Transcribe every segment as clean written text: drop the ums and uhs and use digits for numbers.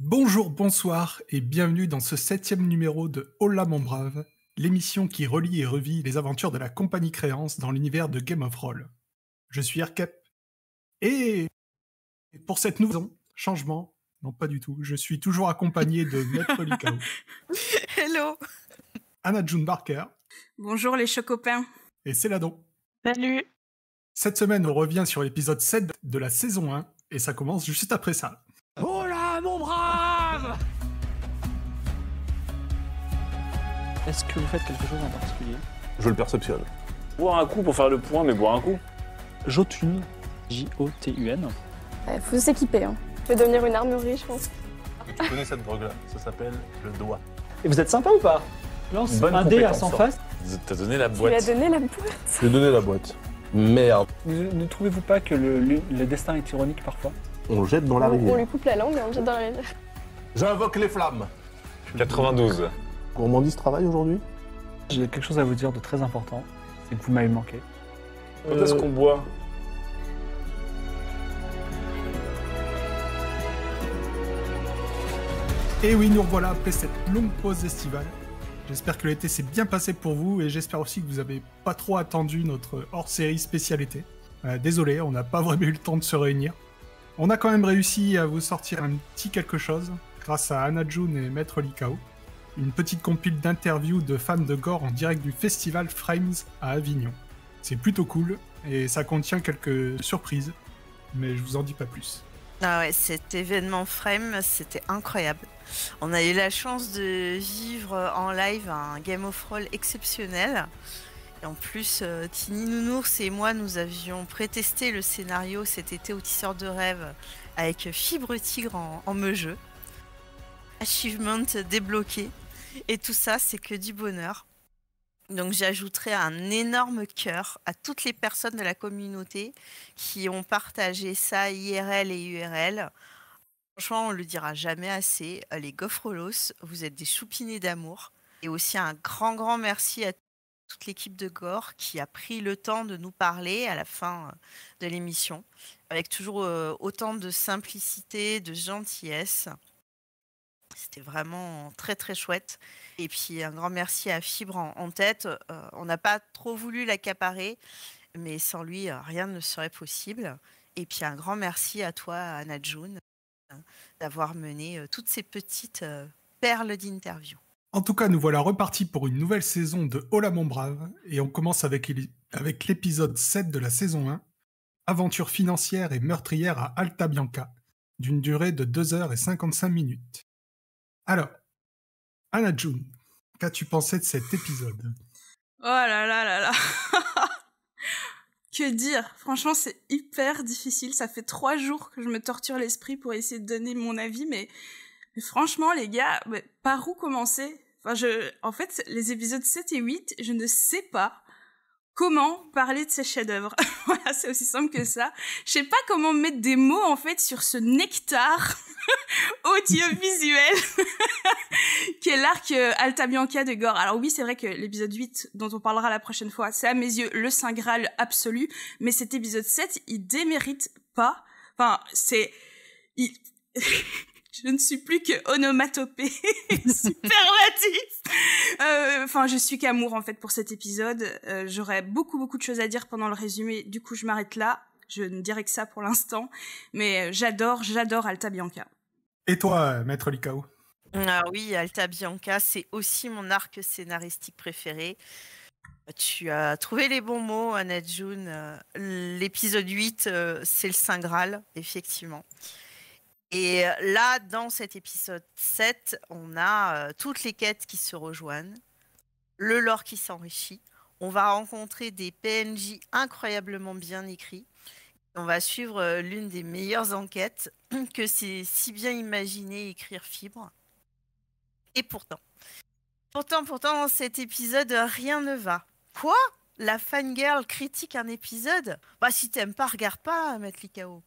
Bonjour, bonsoir et bienvenue dans ce 7e numéro de Hola mon brave, l'émission qui relie et revit les aventures de la compagnie Créance dans l'univers de Game of Roll. Je suis Erkep et pour cette nouvelle saison, changement, non pas du tout, je suis toujours accompagné de Maître Likao, Hello. Anna June Barker Bonjour les chocopins. et Céladon. Salut. Cette semaine, on revient sur l'épisode 7 de la saison 1 et ça commence juste après ça. Oh là, mon brave! Est-ce que vous faites quelque chose en particulier? Je le perceptionne. Boire un coup pour faire le point, mais boire un coup. Jotun, J-O-T-U-N. Faut s'équiper. Je vais devenir une armurerie, je pense. Tu connais cette drogue-là? Ça s'appelle le doigt. Et vous êtes sympa ou pas? Lance Bonne un dé à compétence, 100 ça. faces. T'as donné la Tu lui as boîte. donné la boîte. Je lui ai donné la boîte. Merde. Ne trouvez-vous pas que le destin est ironique parfois? On le jette dans la On rivière. lui coupe la langue et on le jette dans la rivière. J'invoque les flammes. 92. Gourmandise travaille aujourd'hui? J'ai quelque chose à vous dire de très important, c'est que vous m'avez manqué. Quand est-ce qu'on boit? Et oui, nous revoilà après cette longue pause estivale. J'espère que l'été s'est bien passé pour vous et j'espère aussi que vous avez pas trop attendu notre hors-série spécialité. Désolé, on n'a pas vraiment eu le temps de se réunir. On a quand même réussi à vous sortir un petit quelque chose grâce à Anna June et Maître Likao. Une petite compile d'interviews de fans de gore en direct du festival Frames à Avignon. C'est plutôt cool et ça contient quelques surprises, mais je vous en dis pas plus. Ah ouais, cet événement Frame, c'était incroyable. On a eu la chance de vivre en live un Game of Roll exceptionnel. Et en plus, Tini Nounours et moi, nous avions prétesté le scénario cet été au Tisseur de Rêves avec Fibre Tigre en me-jeu. Achievement débloqué. Et tout ça, c'est que du bonheur. Donc j'ajouterai un énorme cœur à toutes les personnes de la communauté qui ont partagé ça IRL et URL. Franchement, on le dira jamais assez. Les Gaufrelos, vous êtes des choupinets d'amour. Et aussi un grand merci à toute l'équipe de Gore qui a pris le temps de nous parler à la fin de l'émission, avec toujours autant de simplicité, de gentillesse. C'était vraiment très chouette. Et puis un grand merci à Fibre en tête. On n'a pas trop voulu l'accaparer, mais sans lui, rien ne serait possible. Et puis un grand merci à toi, Anna June, d'avoir mené toutes ces petites perles d'interview. En tout cas, nous voilà repartis pour une nouvelle saison de Hola mon brave, et on commence avec l'épisode 7 de la saison 1, Aventure financière et meurtrière à Alta Bianca, d'une durée de 2h55. Alors, Anna June, qu'as-tu pensé de cet épisode? Oh là là là là. Que dire? Franchement, c'est hyper difficile. Ça fait 3 jours que je me torture l'esprit pour essayer de donner mon avis, mais franchement, les gars, par où commencer? Enfin, en fait, les épisodes 7 et 8, je ne sais pas comment parler de ces chefs-d'œuvre. Voilà, c'est aussi simple que ça. Je sais pas comment mettre des mots, en fait, sur ce nectar audiovisuel qui est l'arc Alta Bianca de Gore. Alors oui, c'est vrai que l'épisode 8, dont on parlera la prochaine fois, c'est à mes yeux le Saint Graal absolu, mais cet épisode 7, il démérite pas. Enfin, je ne suis plus que onomatopée superlatif. Enfin, je suis qu'amour en fait pour cet épisode. J'aurais beaucoup de choses à dire pendant le résumé. Du coup, je m'arrête là. Je ne dirai que ça pour l'instant. Mais j'adore Alta Bianca. Et toi, Maître Likao? Ah oui, Alta Bianca, c'est aussi mon arc scénaristique préféré. Tu as trouvé les bons mots, Anna June. L'épisode 8, c'est le Saint Graal, effectivement. Et là, dans cet épisode 7, on a toutes les quêtes qui se rejoignent, le lore qui s'enrichit. On va rencontrer des PNJ incroyablement bien écrits. On va suivre l'une des meilleures enquêtes que c'est si bien imaginé écrire Fibre. Et pourtant, dans cet épisode, rien ne va. Quoi? La fangirl critique un épisode? Bah si t'aimes pas, regarde pas, Maître Likao.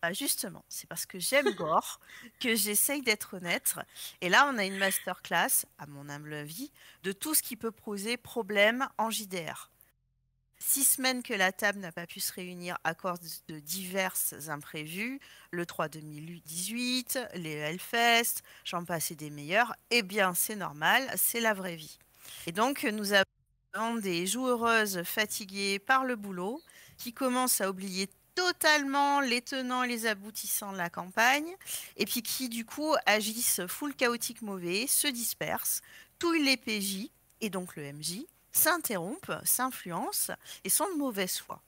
Bah justement, c'est parce que j'aime Gore que j'essaye d'être honnête. Et là, on a une masterclass, à mon humble avis, de tout ce qui peut poser problème en JDR. 6 semaines que la table n'a pas pu se réunir à cause de divers imprévus, le 3 2018, les Hellfest, j'en passe et des meilleurs, eh bien c'est normal, c'est la vraie vie. Et donc nous avons des joueuses fatiguées par le boulot qui commencent à oublier totalement les tenants et les aboutissants de la campagne et puis qui du coup agissent full chaotique mauvais, se dispersent, touillent les PJ et donc le MJ, s'interrompent, s'influencent et sont de mauvaise foi.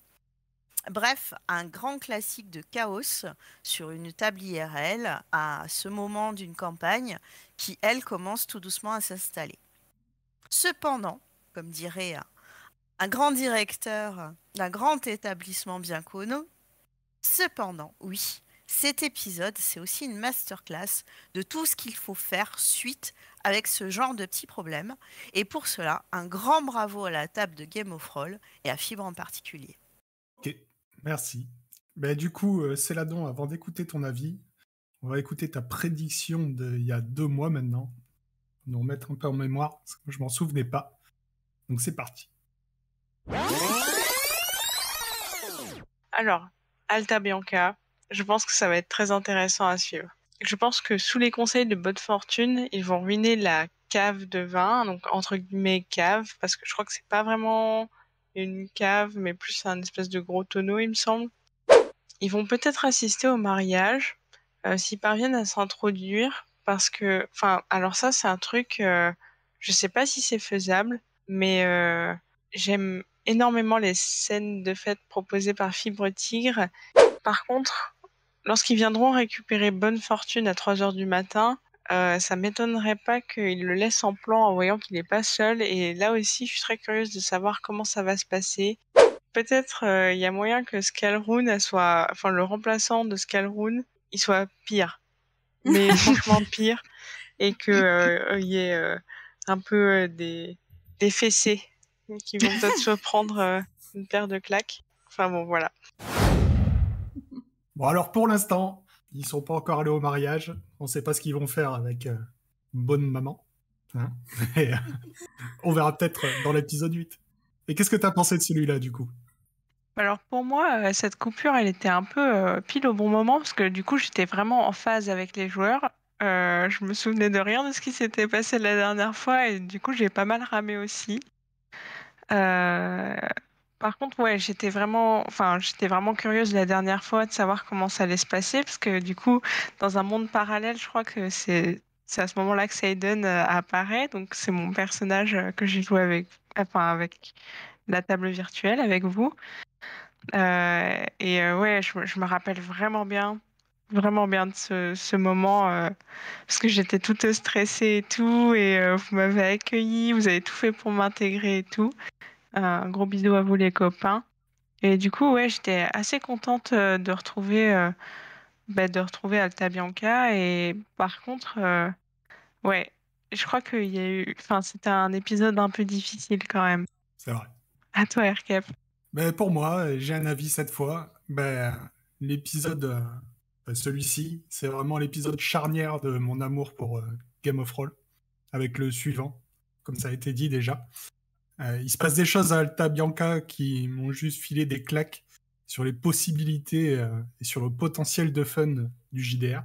Bref, un grand classique de chaos sur une table IRL à ce moment d'une campagne qui, elle, commence tout doucement à s'installer. Cependant, comme dirait un grand directeur d'un grand établissement bien connu, cependant, oui, cet épisode, c'est aussi une masterclass de tout ce qu'il faut faire suite avec ce genre de petits problèmes. Et pour cela, un grand bravo à la table de Game of Roll et à Fibre en particulier. Ok, merci. Du coup, Céladon, avant d'écouter ton avis, on va écouter ta prédiction d'il y a 2 mois maintenant. Nous remettre un peu en mémoire, parce que je m'en souvenais pas. Donc c'est parti. Alors, Alta Bianca, je pense que ça va être très intéressant à suivre. Je pense que sous les conseils de Bonne Fortune, ils vont ruiner la cave de vin, donc entre guillemets cave, parce que je crois que c'est pas vraiment une cave, mais plus un espèce de gros tonneau, il me semble. Ils vont peut-être assister au mariage, s'ils parviennent à s'introduire, parce que, alors ça c'est un truc, je sais pas si c'est faisable, mais j'aime énormément les scènes de fête proposées par Fibre Tigre. Par contre, lorsqu'ils viendront récupérer Bonne Fortune à 3h du matin, ça m'étonnerait pas qu'ils le laissent en plan en voyant qu'il n'est pas seul. Et là aussi, je suis très curieuse de savoir comment ça va se passer. Peut-être il y a moyen que Scalroon soit, le remplaçant de Scalroon, il soit pire. Mais franchement pire. Et que y ait un peu des fessées qui vont peut-être se prendre une paire de claques. Enfin bon, voilà. Bon, alors pour l'instant, ils sont pas encore allés au mariage. On sait pas ce qu'ils vont faire avec Bonne Maman. Hein. Et, on verra peut-être dans l'épisode 8. Et qu'est-ce que tu as pensé de celui-là, du coup ? Alors pour moi, cette coupure, elle était un peu pile au bon moment, parce que du coup, j'étais vraiment en phase avec les joueurs. Je me souvenais de rien de ce qui s'était passé la dernière fois, et du coup, j'ai pas mal ramé aussi. Par contre, ouais, j'étais vraiment curieuse la dernière fois de savoir comment ça allait se passer, parce que du coup, dans un monde parallèle, je crois que c'est à ce moment-là que Seiden apparaît. Donc, c'est mon personnage que j'ai joué avec la table virtuelle, avec vous. Ouais, je me rappelle vraiment bien de ce moment, parce que j'étais toute stressée et tout, et vous m'avez accueilli, vous avez tout fait pour m'intégrer et tout. Un gros bisou à vous les copains. Et du coup, ouais, j'étais assez contente de retrouver Alta Bianca. Et par contre, ouais, je crois qu'il y a eu... c'était un épisode un peu difficile quand même. C'est vrai. À toi, Erkep. Pour moi, j'ai un avis cette fois. L'épisode, celui-ci, c'est vraiment l'épisode charnière de mon amour pour Game of Roll, avec le suivant, comme ça a été dit déjà. Il se passe des choses à Alta Bianca qui m'ont juste filé des claques sur les possibilités et sur le potentiel de fun du JDR.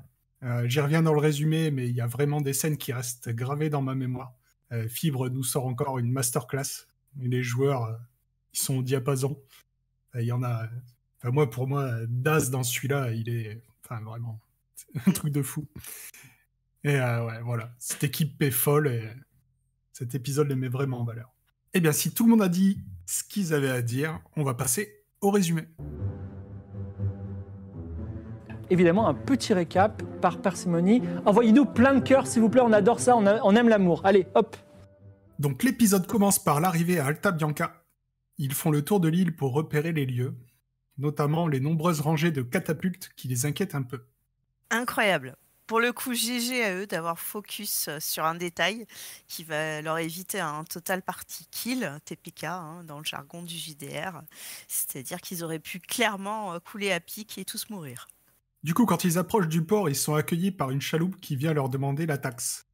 J'y reviens dans le résumé, mais il y a vraiment des scènes qui restent gravées dans ma mémoire. Fibre nous sort encore une masterclass. Et les joueurs, ils sont au diapason. Il y en a... pour moi, Daz dans celui-là, il est... vraiment, c'est un truc de fou. Et ouais, voilà. Cette équipe est folle et cet épisode les met vraiment en valeur. Eh bien, si tout le monde a dit ce qu'ils avaient à dire, on va passer au résumé. Évidemment, un petit récap par parcimonie. Envoyez-nous plein de cœurs, s'il vous plaît, on adore ça, on aime l'amour. Allez, hop. Donc l'épisode commence par l'arrivée à Alta Bianca. Ils font le tour de l'île pour repérer les lieux, notamment les nombreuses rangées de catapultes qui les inquiètent un peu. Incroyable. Pour le coup, GG à eux d'avoir focus sur un détail qui va leur éviter un total party kill, TPK, dans le jargon du JDR. C'est-à-dire qu'ils auraient pu clairement couler à pic et tous mourir. Du coup, quand ils approchent du port, ils sont accueillis par une chaloupe qui vient leur demander la taxe.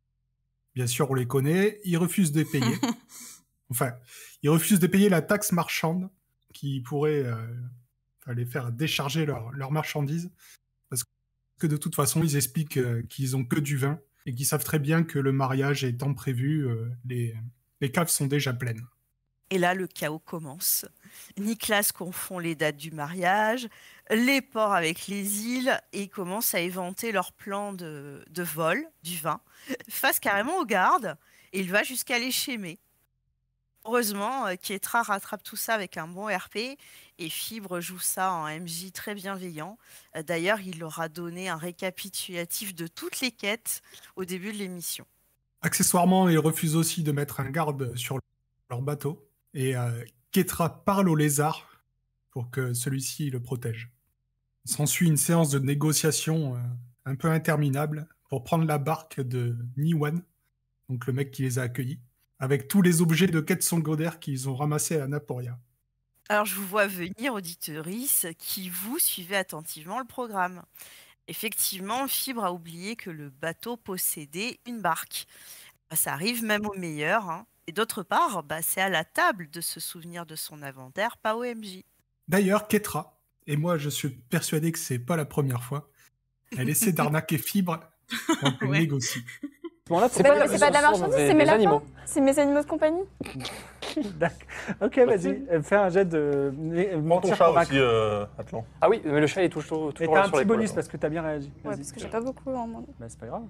Bien sûr, on les connaît, ils refusent de payer. Ils refusent de payer la taxe marchande qui pourrait les faire décharger leurs marchandises. Parce que de toute façon, ils expliquent qu'ils ont que du vin et qu'ils savent très bien que le mariage étant prévu, les caves sont déjà pleines. Et là, le chaos commence. Nicolas confond les dates du mariage, les ports avec les îles, et commence à éventer leur plan de vol du vin, face carrément aux gardes, et il va jusqu'à les schémer. Heureusement, Ketra rattrape tout ça avec un bon RP, et Fibre joue ça en MJ très bienveillant. D'ailleurs, il leur a donné un récapitulatif de toutes les quêtes au début de l'émission. Accessoirement, ils refusent aussi de mettre un garde sur leur bateau. Et Ketra parle au lézard pour que celui-ci le protège. S'ensuit une séance de négociation un peu interminable pour prendre la barque de Niwan, donc le mec qui les a accueillis, avec tous les objets de quête secondaire qu'ils ont ramassés à Naporia. Alors je vous vois venir, auditeurice, qui vous suivez attentivement le programme. Effectivement, Fibre a oublié que le bateau possédait une barque. Ça arrive même au meilleur, hein. Et d'autre part, c'est à la table de se souvenir de son inventaire, pas au MJ. D'ailleurs, Ketra, et moi je suis persuadé que c'est pas la première fois, elle essaie d'arnaquer Fibre quand elle négocie. C'est pas de la marchandise, c'est mes lapins. C'est mes animaux de compagnie. D'accord. Ok, vas-y, fais un jet de Mentir ton chat aussi, Atlan. Ah oui, mais le chat est toujours et là t'as un sur petit l'épaule. bonus parce que t'as bien réagi. Ouais, parce que j'ai pas beaucoup en moins. C'est pas grave.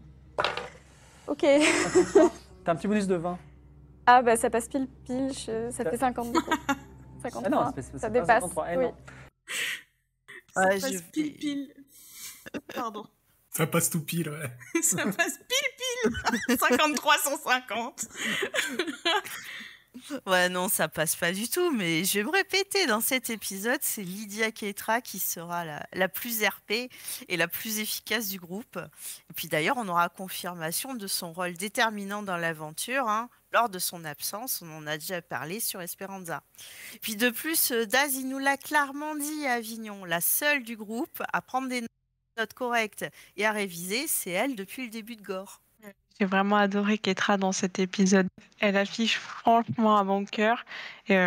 Ok. T'as un petit bonus de 20. Ah ça passe pile, ça fait 50 du coup. 53, Ah non, c'est ça dépasse. 53. Oui. Non. Ça passe pile. Pardon. Ça passe tout pile, ouais. Ça passe pile. 53 150. Ouais, non, ça passe pas du tout, mais je vais me répéter, dans cet épisode, c'est Lydia Ketra qui sera la plus RP et la plus efficace du groupe. Et puis d'ailleurs, on aura confirmation de son rôle déterminant dans l'aventure, hein. Lors de son absence, on en a déjà parlé sur Esperanza. Puis de plus, Daz, il nous l'a clairement dit à Avignon, la seule du groupe à prendre des notes correctes et à réviser, c'est elle depuis le début de Gore. J'ai vraiment adoré Ketra dans cet épisode. Elle affiche franchement un bon cœur. Et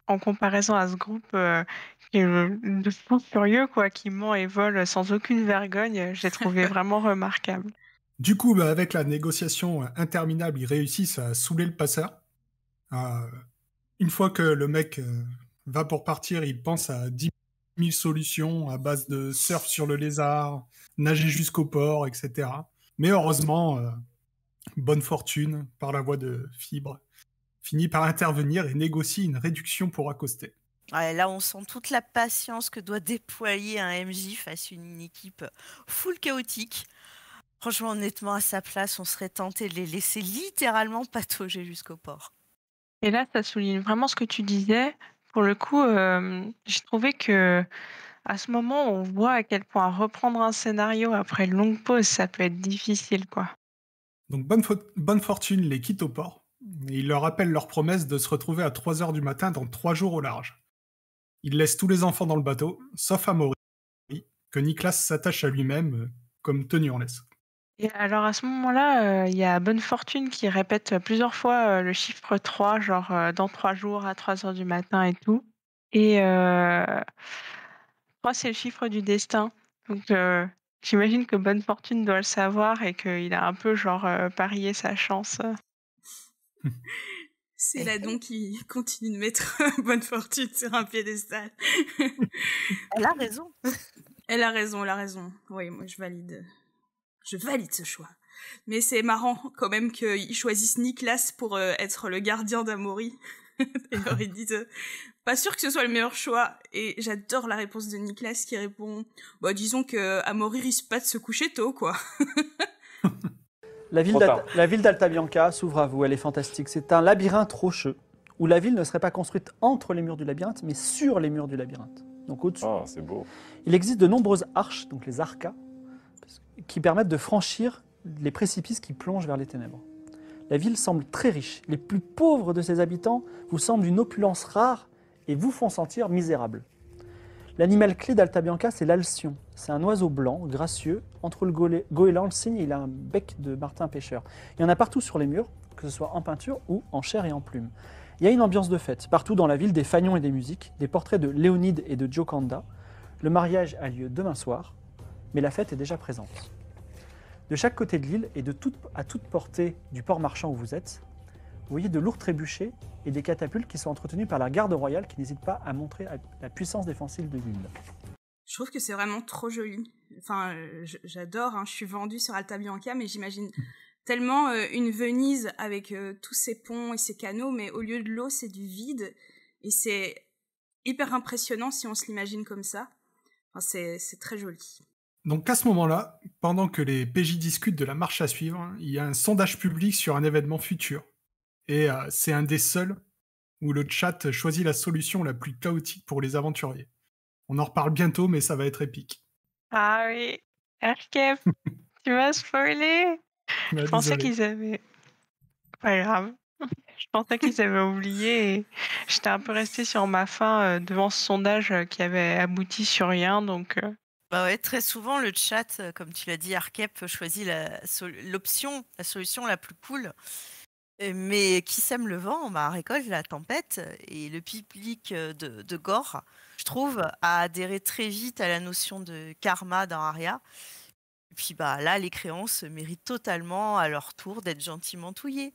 en comparaison à ce groupe qui est de fous furieux, quoi, qui ment et vole sans aucune vergogne, je l'ai trouvé vraiment remarquable. Du coup, avec la négociation interminable, ils réussissent à saouler le passeur. Une fois que le mec va pour partir, il pense à 10 000 solutions à base de surf sur le lézard, nager jusqu'au port, etc. Mais heureusement, bonne fortune, par la voix de Fibre, finit par intervenir et négocie une réduction pour accoster. Ouais, là, on sent toute la patience que doit déployer un MJ face à une équipe full chaotique. Franchement, honnêtement, à sa place, on serait tenté de les laisser littéralement patauger jusqu'au port. Et là, ça souligne vraiment ce que tu disais. Pour le coup, j'ai trouvé que à ce moment, on voit à quel point reprendre un scénario après une longue pause, ça peut être difficile, quoi. Donc bonne fortune les quitte au port, et il leur rappelle leur promesse de se retrouver à 3h du matin dans 3 jours au large. Il laisse tous les enfants dans le bateau, sauf Amaury, que Nicolas s'attache à lui-même comme tenu en laisse. Et alors à ce moment-là, il y a Bonne Fortune qui répète plusieurs fois le chiffre 3, genre dans 3 jours à 3h du matin et tout. Et 3, c'est le chiffre du destin. Donc j'imagine que Bonne Fortune doit le savoir et qu'il a un peu genre parié sa chance. C'est là donc qui continue de mettre Bonne Fortune sur un piédestal. Elle a raison. Elle a raison. Oui, moi je valide ce choix. Mais c'est marrant quand même qu'ils choisissent Nicolas pour être le gardien d'Amaury. D'ailleurs, ils disent pas sûr que ce soit le meilleur choix. Et j'adore la réponse de Nicolas qui répond disons que Amaury risque pas de se coucher tôt, quoi. La ville d'Alta Bianca s'ouvre à vous, elle est fantastique. C'est un labyrinthe rocheux où la ville ne serait pas construite entre les murs du labyrinthe, mais sur les murs du labyrinthe, donc au-dessus. Oh, c'est beau. Il existe de nombreuses arches, donc les arcas, qui permettent de franchir les précipices qui plongent vers les ténèbres. La ville semble très riche. Les plus pauvres de ses habitants vous semblent d'une opulence rare et vous font sentir misérable. L'animal clé d'Alta Bianca, c'est l'alcyon. C'est un oiseau blanc, gracieux. Entre le goéland, le cygne, il a un bec de martin pêcheur. Il y en a partout sur les murs, que ce soit en peinture ou en chair et en plumes. Il y a une ambiance de fête. Partout dans la ville, des fanions et des musiques, des portraits de Léonide et de Gioconda. Le mariage a lieu demain soir, mais la fête est déjà présente. De chaque côté de l'île et à toute portée du port marchand où vous êtes, vous voyez de lourds trébuchets et des catapultes qui sont entretenus par la garde royale qui n'hésite pas à montrer la puissance défensive de l'île. Je trouve que c'est vraiment trop joli. Enfin, j'adore, hein, je suis vendue sur Alta Bianca, mais j'imagine tellement une Venise avec tous ses ponts et ses canaux, mais au lieu de l'eau, c'est du vide. Et c'est hyper impressionnant si on se l'imagine comme ça. Enfin, c'est très joli. Donc à ce moment-là, pendant que les PJ discutent de la marche à suivre, il y a un sondage public sur un événement futur. Et c'est un des seuls où le chat choisit la solution la plus chaotique pour les aventuriers. On en reparle bientôt, mais ça va être épique. Ah oui, Arkev, tu m'as spoilé. Bah, Je pensais désolé. qu'ils avaient... Pas grave. Je pensais qu'ils avaient oublié et j'étais un peu restée sur ma faim devant ce sondage qui avait abouti sur rien, donc... Bah ouais, très souvent, le chat, comme tu l'as dit, Arkep choisit la solution la plus cool. Mais qui sème le vent, bah, récolte la tempête. Et le public de Gore, je trouve, a adhéré très vite à la notion de karma dans Aria. Et puis bah, là, les créances méritent totalement à leur tour d'être gentiment touillées.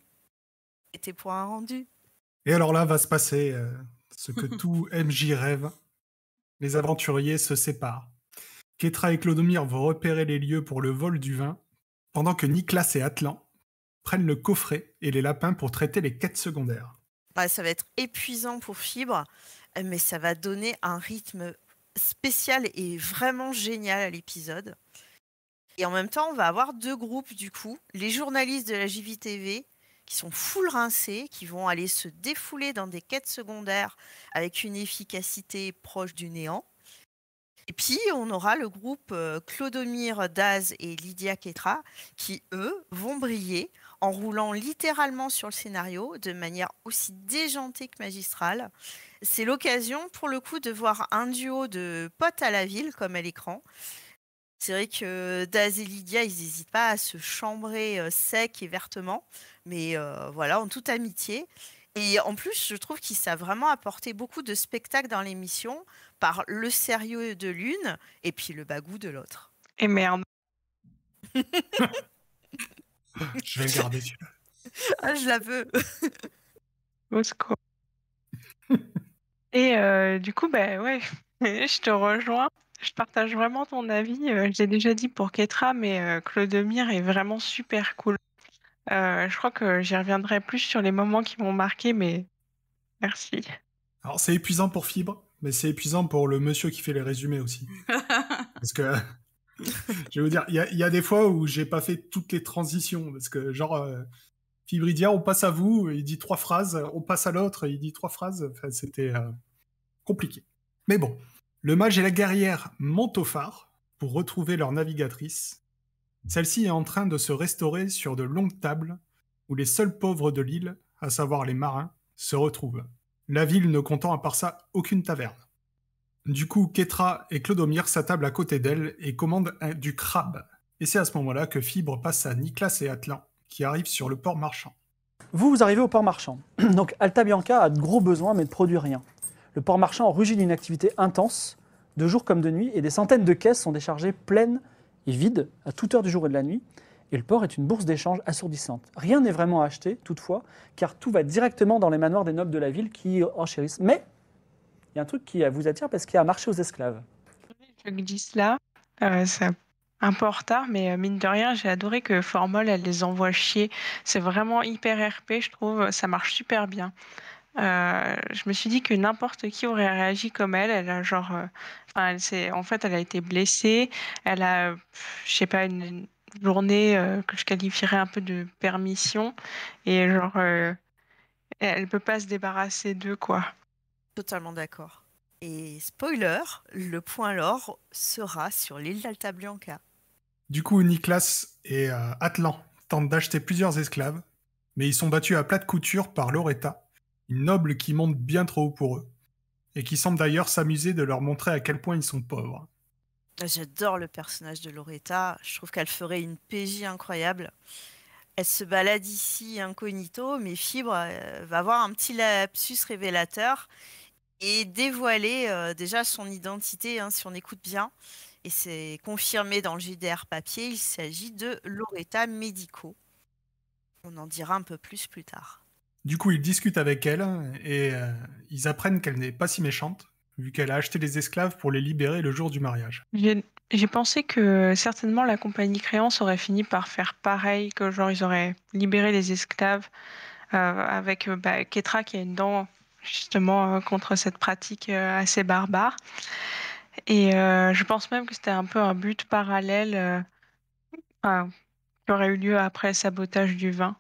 Et tes points rendus. Et alors là va se passer ce que tout MJ rêve. Les aventuriers se séparent. Ketra et Clodomir vont repérer les lieux pour le vol du vin, pendant que Niklas et Atlan prennent le coffret et les lapins pour traiter les quêtes secondaires. Bah, ça va être épuisant pour Fibre, mais ça va donner un rythme spécial et vraiment génial à l'épisode. Et en même temps, on va avoir deux groupes du coup. Les journalistes de la JVTV qui sont full rincés, qui vont aller se défouler dans des quêtes secondaires avec une efficacité proche du néant. Et puis, on aura le groupe Clodomir, Daz et Lydia Ketra qui, eux, vont briller en roulant littéralement sur le scénario de manière aussi déjantée que magistrale. C'est l'occasion, pour le coup, de voir un duo de potes à la ville, comme à l'écran. C'est vrai que Daz et Lydia, ils n'hésitent pas à se chambrer sec et vertement, mais voilà, en toute amitié. Et en plus, je trouve qu'ils savent vraiment apporter beaucoup de spectacle dans l'émission par le sérieux de l'une et puis le bagou de l'autre. Et merde. Je vais le garder celui-là. Ah, je la veux. Au secours. Et du coup, bah ouais, je te rejoins. Je partage vraiment ton avis. Je l'ai déjà dit pour Ketra, mais Clodomir est vraiment super cool. Je crois que j'y reviendrai plus sur les moments qui m'ont marqué, mais merci. Alors c'est épuisant pour Fibre, mais c'est épuisant pour le monsieur qui fait les résumés aussi. Parce que, je vais vous dire, il y a des fois où j'ai pas fait toutes les transitions, parce que genre, Fibre il dit, ah, on passe à vous, il dit 3 phrases, on passe à l'autre, il dit 3 phrases, enfin, c'était compliqué. Mais bon, le mage et la guerrière montent au phare pour retrouver leur navigatrice. Celle-ci est en train de se restaurer sur de longues tables où les seuls pauvres de l'île, à savoir les marins, se retrouvent. La ville ne comptant à part ça aucune taverne. Du coup, Ketra et Clodomir s'attablent à côté d'elle et commandent du crabe. Et c'est à ce moment-là que Fibre passe à Niklas et Atlan, qui arrivent sur le port marchand. Vous arrivez au port marchand. Donc Alta Bianca a de gros besoins mais ne produit rien. Le port marchand rugit d'une activité intense, de jour comme de nuit, et des centaines de caisses sont déchargées pleines et vides à toute heure du jour et de la nuit. Et le port est une bourse d'échange assourdissante. Rien n'est vraiment acheté, toutefois, car tout va directement dans les manoirs des nobles de la ville qui enchérissent. Mais il y a un truc qui vous attire parce qu'il y a un marché aux esclaves. Je le dis cela, c'est un peu en retard, mais mine de rien, j'ai adoré que Formol, elle les envoie chier. C'est vraiment hyper RP, je trouve, ça marche super bien. Je me suis dit que n'importe qui aurait réagi comme elle. Elle a genre, en fait, elle a été blessée. Elle a, je sais pas, une journée que je qualifierais un peu de permission, et genre, elle peut pas se débarrasser d'eux, quoi. Totalement d'accord. Et spoiler, le point l'or sera sur l'île d'Alta Bianca. Du coup, Niklas et Atlan tentent d'acheter plusieurs esclaves, mais ils sont battus à plate couture par Loretta, une noble qui monte bien trop haut pour eux, et qui semble d'ailleurs s'amuser de leur montrer à quel point ils sont pauvres. J'adore le personnage de Loretta, je trouve qu'elle ferait une PJ incroyable. Elle se balade ici incognito, mais Fibre va avoir un petit lapsus révélateur et dévoiler déjà son identité, hein, si on écoute bien. Et c'est confirmé dans le JDR papier, il s'agit de Loretta Medico. On en dira un peu plus tard. Du coup, ils discutent avec elle et ils apprennent qu'elle n'est pas si méchante, vu qu'elle a acheté les esclaves pour les libérer le jour du mariage. J'ai pensé que certainement la compagnie Créance aurait fini par faire pareil, que genre ils auraient libéré les esclaves avec Ketra qui a une dent justement contre cette pratique assez barbare. Et je pense même que c'était un peu un but parallèle qui aurait eu lieu après le sabotage du vin.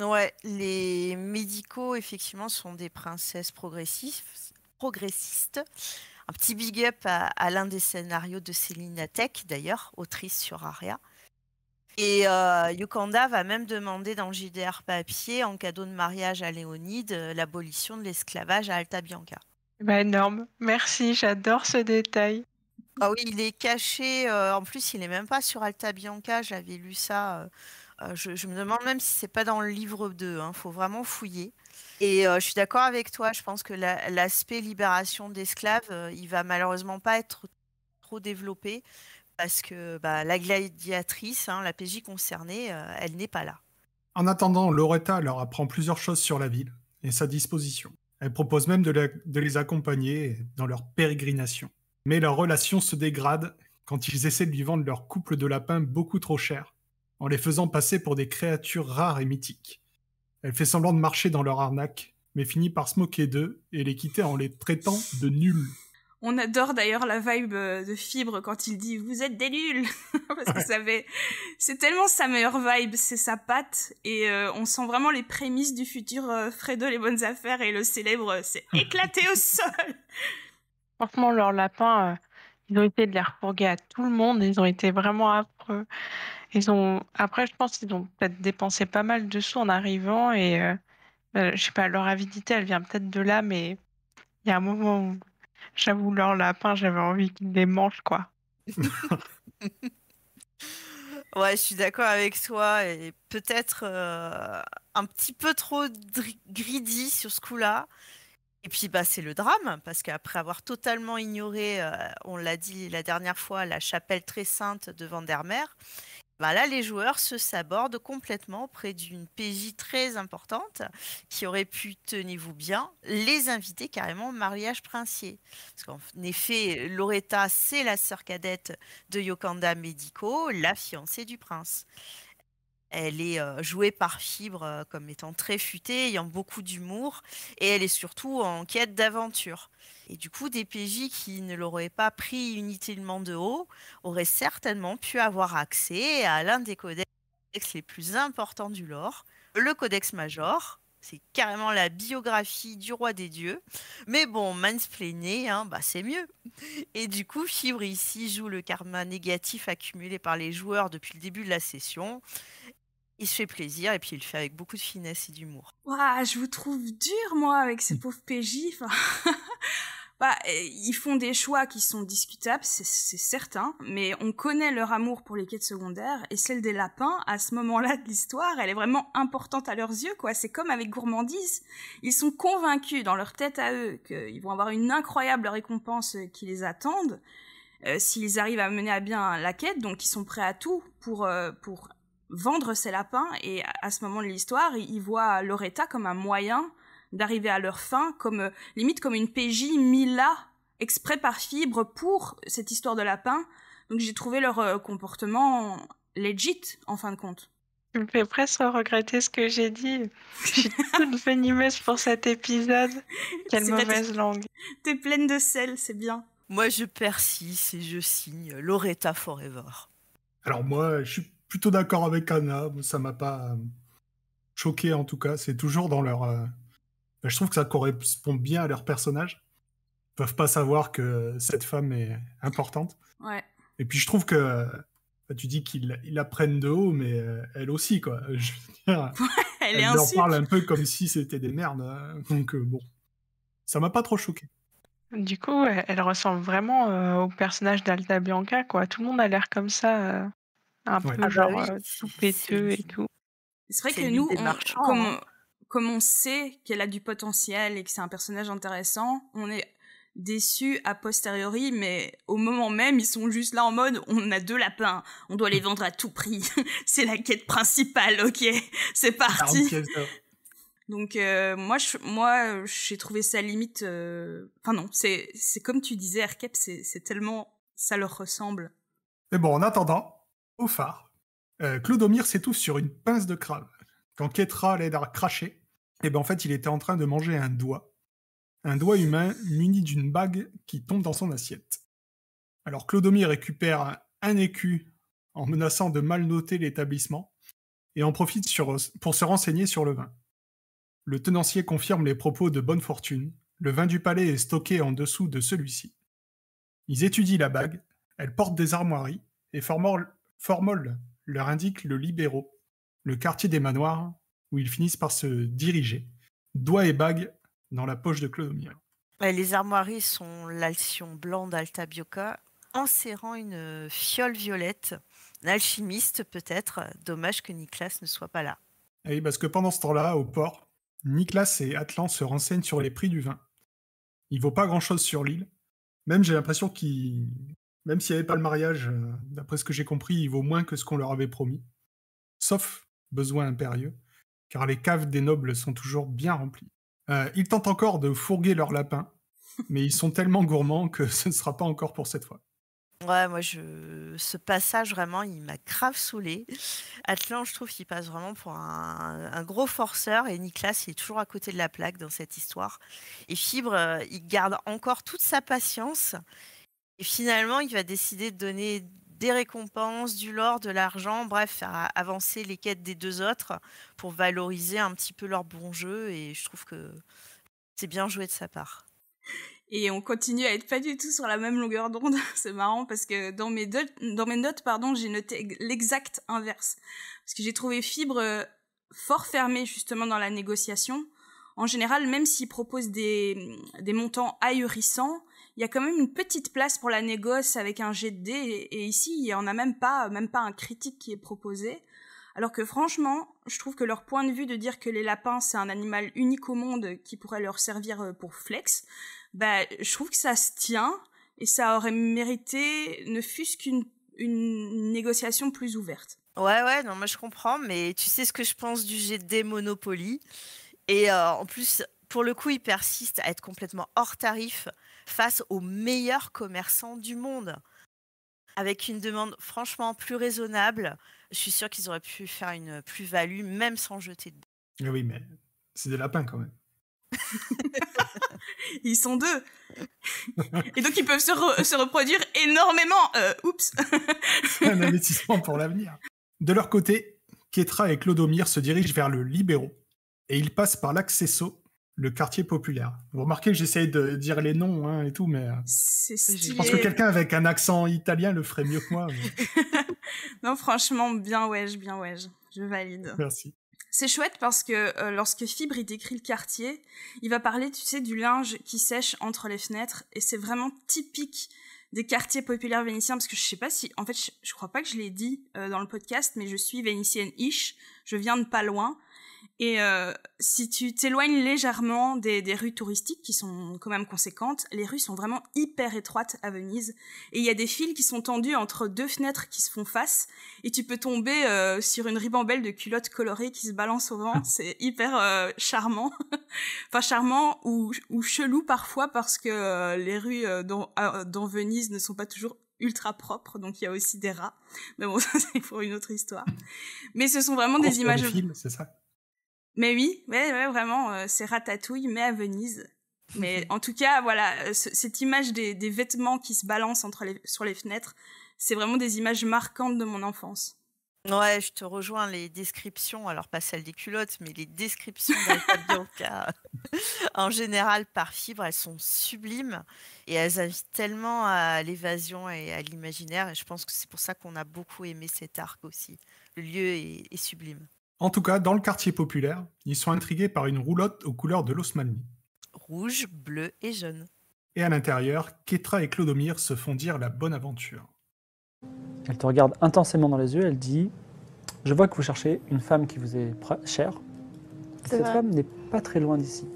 Ouais, les médicaux, effectivement, sont des princesses progressistes. Un petit big up à l'un des scénarios de Céline Tech, d'ailleurs, autrice sur Aria. Et Yokanda va même demander dans le JDR papier, en cadeau de mariage à Léonide, l'abolition de l'esclavage à Alta Bianca. Énorme. Merci, j'adore ce détail. Ah oui, il est caché. En plus, il n'est même pas sur Alta Bianca. J'avais lu ça. Je me demande même si c'est pas dans le livre 2. Il faut vraiment fouiller. Et je suis d'accord avec toi. Je pense que l'aspect libération d'esclaves, il va malheureusement pas être trop développé parce que la gladiatrice, la PJ concernée, elle n'est pas là. En attendant, Loretta leur apprend plusieurs choses sur la ville et sa disposition. Elle propose même de les accompagner dans leur pérégrination. Mais leur relation se dégrade quand ils essaient de lui vendre leur couple de lapins beaucoup trop cher, en les faisant passer pour des créatures rares et mythiques. Elle fait semblant de marcher dans leur arnaque, mais finit par se moquer d'eux et les quitter en les traitant de nuls. On adore d'ailleurs la vibe de Fibre quand il dit « Vous êtes des nuls !» Parce que c'est tellement sa meilleure vibe, c'est sa patte, et on sent vraiment les prémices du futur Fredo les bonnes affaires, et le célèbre « C'est éclaté au sol !» Franchement, leurs lapins, ils ont essayé de les refourguer à tout le monde, ils ont été vraiment affreux. Après, je pense qu'ils ont peut-être dépensé pas mal de sous en arrivant, et je sais pas, leur avidité, elle vient peut-être de là, mais il y a un moment où, j'avoue, leurs lapins, j'avais envie qu'ils les mangent, quoi. Ouais, je suis d'accord avec toi, et peut-être un petit peu trop greedy sur ce coup-là. Et puis c'est le drame, parce qu'après avoir totalement ignoré, on l'a dit la dernière fois, la chapelle très sainte de Vandermeer, là les joueurs se sabordent complètement auprès d'une PJ très importante qui aurait pu, tenez-vous bien, les inviter carrément au mariage princier. Parce qu'en effet, Loretta, c'est la sœur cadette de Yokanda Medico, la fiancée du prince. Elle est jouée par Fibre comme étant très futée, ayant beaucoup d'humour, et elle est surtout en quête d'aventure. Et du coup, des PJ qui ne l'auraient pas pris inutilement de haut auraient certainement pu avoir accès à l'un des codex les plus importants du lore, le Codex Major. C'est carrément la biographie du roi des dieux. Mais bon, mansplainer, c'est mieux. Et du coup, Fibre ici joue le karma négatif accumulé par les joueurs depuis le début de la session. Il se fait plaisir et puis il le fait avec beaucoup de finesse et d'humour. Ouah, je vous trouve dur, moi, avec ces pauvres PJ. Ils font des choix qui sont discutables, c'est certain, mais on connaît leur amour pour les quêtes secondaires, et celle des lapins, à ce moment-là de l'histoire, elle est vraiment importante à leurs yeux, quoi. C'est comme avec Gourmandise. Ils sont convaincus dans leur tête à eux qu'ils vont avoir une incroyable récompense qui les attendent s'ils arrivent à mener à bien la quête, donc ils sont prêts à tout pour vendre ces lapins, et à ce moment de l'histoire, ils voient Loretta comme un moyen d'arriver à leur fin, limite comme une PJ mise là, exprès par Fibre pour cette histoire de lapin. Donc j'ai trouvé leur comportement legit, en fin de compte. Tu me fais presque regretter ce que j'ai dit. Je suis toute venimeuse pour cet épisode. Quelle mauvaise langue. T'es pleine de sel, c'est bien. Moi, je persiste et je signe Loretta Forever. Alors moi, je suis plutôt d'accord avec Anna. Ça m'a pas choqué, en tout cas. C'est toujours dans leur... Je trouve que ça correspond bien à leur personnage. Ils peuvent pas savoir que cette femme est importante. Ouais. Et puis je trouve que tu dis qu'ils la prennent de haut, mais elle aussi, quoi. Je veux dire, elle leur parle un peu comme si c'était des merdes. Donc bon, ça m'a pas trop choqué. Du coup, elle ressemble vraiment au personnage d'Alta Bianca, quoi. Tout le monde a l'air comme ça, un peu genre tout péteux et tout. C'est vrai C'est que l'île nous, des marchands, comme on sait qu'elle a du potentiel et que c'est un personnage intéressant, on est déçus a posteriori, mais au moment même, ils sont juste là en mode on a 2 lapins, on doit les vendre à tout prix. C'est la quête principale, ok, c'est parti. 40 pièces d'or. Donc moi j'ai trouvé ça limite enfin non, c'est comme tu disais Erkep, c'est tellement ça leur ressemble. Mais bon, en attendant, au phare, Clodomir s'étouffe sur une pince de crabe. Quand Kétra l'aide à cracher, et ben en fait, il était en train de manger un doigt humain muni d'une bague qui tombe dans son assiette. Alors Clodomir récupère un écu en menaçant de mal noter l'établissement et en profite pour se renseigner sur le vin. Le tenancier confirme les propos de Bonne Fortune. Le vin du palais est stocké en dessous de celui-ci. Ils étudient la bague, elle porte des armoiries, et Formol leur indique le Libéraux, le quartier des manoirs, où ils finissent par se diriger, doigt et bague dans la poche de Clodomir. Les armoiries sont l'alcyon blanc d'Alta Bioca, enserrant une fiole violette. Un alchimiste peut-être, dommage que Nicolas ne soit pas là. Et oui, parce que pendant ce temps-là, au port, Nicolas et Atlan se renseignent sur les prix du vin. Il vaut pas grand-chose sur l'île. Même j'ai l'impression même s'il n'y avait pas le mariage, d'après ce que j'ai compris, il vaut moins que ce qu'on leur avait promis. Sauf besoin impérieux, car les caves des nobles sont toujours bien remplies. Ils tentent encore de fourguer leurs lapins, mais ils sont tellement gourmands que ce ne sera pas encore pour cette fois. Ouais, moi, ce passage, vraiment, il m'a grave saoulé. Atlan, je trouve qu'il passe vraiment pour un gros forceur et Nicolas, il est toujours à côté de la plaque dans cette histoire. Et Fibre, il garde encore toute sa patience et finalement, il va décider de donner des récompenses, du lore, de l'argent, bref, à avancer les quêtes des 2 autres pour valoriser un petit peu leur bon jeu et je trouve que c'est bien joué de sa part. Et on continue à être pas du tout sur la même longueur d'onde. C'est marrant parce que dans mes notes, j'ai noté l'exact inverse. Parce que j'ai trouvé Fibre fort fermé justement dans la négociation. En général, même s'il propose des montants ahurissants, il y a quand même une petite place pour la négoce avec un jet de dés. Et ici, il y en a même pas un critique qui est proposé. Alors que franchement, je trouve que leur point de vue de dire que les lapins, c'est un animal unique au monde qui pourrait leur servir pour flex, je trouve que ça se tient et ça aurait mérité ne fût-ce qu'une négociation plus ouverte. Ouais, non, moi je comprends, mais tu sais ce que je pense du jet de dés Monopoly. Et en plus, pour le coup, il persiste à être complètement hors tarif face aux meilleurs commerçants du monde. Avec une demande franchement plus raisonnable, je suis sûre qu'ils auraient pu faire une plus-value, même sans jeter de dés. Oui, mais c'est des lapins quand même. Ils sont 2. Et donc ils peuvent se reproduire énormément. Oups. C'est un investissement pour l'avenir. De leur côté, Kétra et Clodomir se dirigent vers le Libéraux et ils passent par l'Accesso, le quartier populaire. Vous remarquez que j'essaye de dire les noms et tout, mais c'est stylé. Je pense que quelqu'un avec un accent italien le ferait mieux que moi. Mais... Non, franchement, bien ouais, je valide. Merci. C'est chouette parce que lorsque Fibre il décrit le quartier, il va parler, tu sais, du linge qui sèche entre les fenêtres et c'est vraiment typique des quartiers populaires vénitiens parce que je sais pas si, en fait, je crois pas que je l'ai dit dans le podcast, mais je suis vénitienne-ish, je viens de pas loin. Et si tu t'éloignes légèrement des rues touristiques qui sont quand même conséquentes, les rues sont vraiment hyper étroites à Venise. Et il y a des fils qui sont tendus entre 2 fenêtres qui se font face. Et tu peux tomber sur une ribambelle de culottes colorées qui se balancent au vent. C'est hyper charmant. Enfin charmant ou chelou parfois parce que les rues dans Venise ne sont pas toujours ultra propres. Donc il y a aussi des rats. Mais bon, ça c'est pour une autre histoire. Mais ce sont vraiment des images... Des films, c'est ça? Mais oui, ouais, vraiment, c'est Ratatouille, mais à Venise. Mais en tout cas, voilà, cette image des vêtements qui se balancent sur les fenêtres, c'est vraiment des images marquantes de mon enfance. Ouais, je te rejoins, les descriptions, alors pas celles des culottes, mais les descriptions d'Alta Bianca, en général par Fibre, elles sont sublimes et elles invitent tellement à l'évasion et à l'imaginaire. Et je pense que c'est pour ça qu'on a beaucoup aimé cet arc aussi. Le lieu est sublime. En tout cas, dans le quartier populaire, ils sont intrigués par une roulotte aux couleurs de l'Osmanli. Rouge, bleu et jaune. Et à l'intérieur, Kétra et Clodomir se font dire la bonne aventure. Elle te regarde intensément dans les yeux, elle dit « Je vois que vous cherchez une femme qui vous est chère. C'est Cette vrai. femme n'est pas très loin d'ici.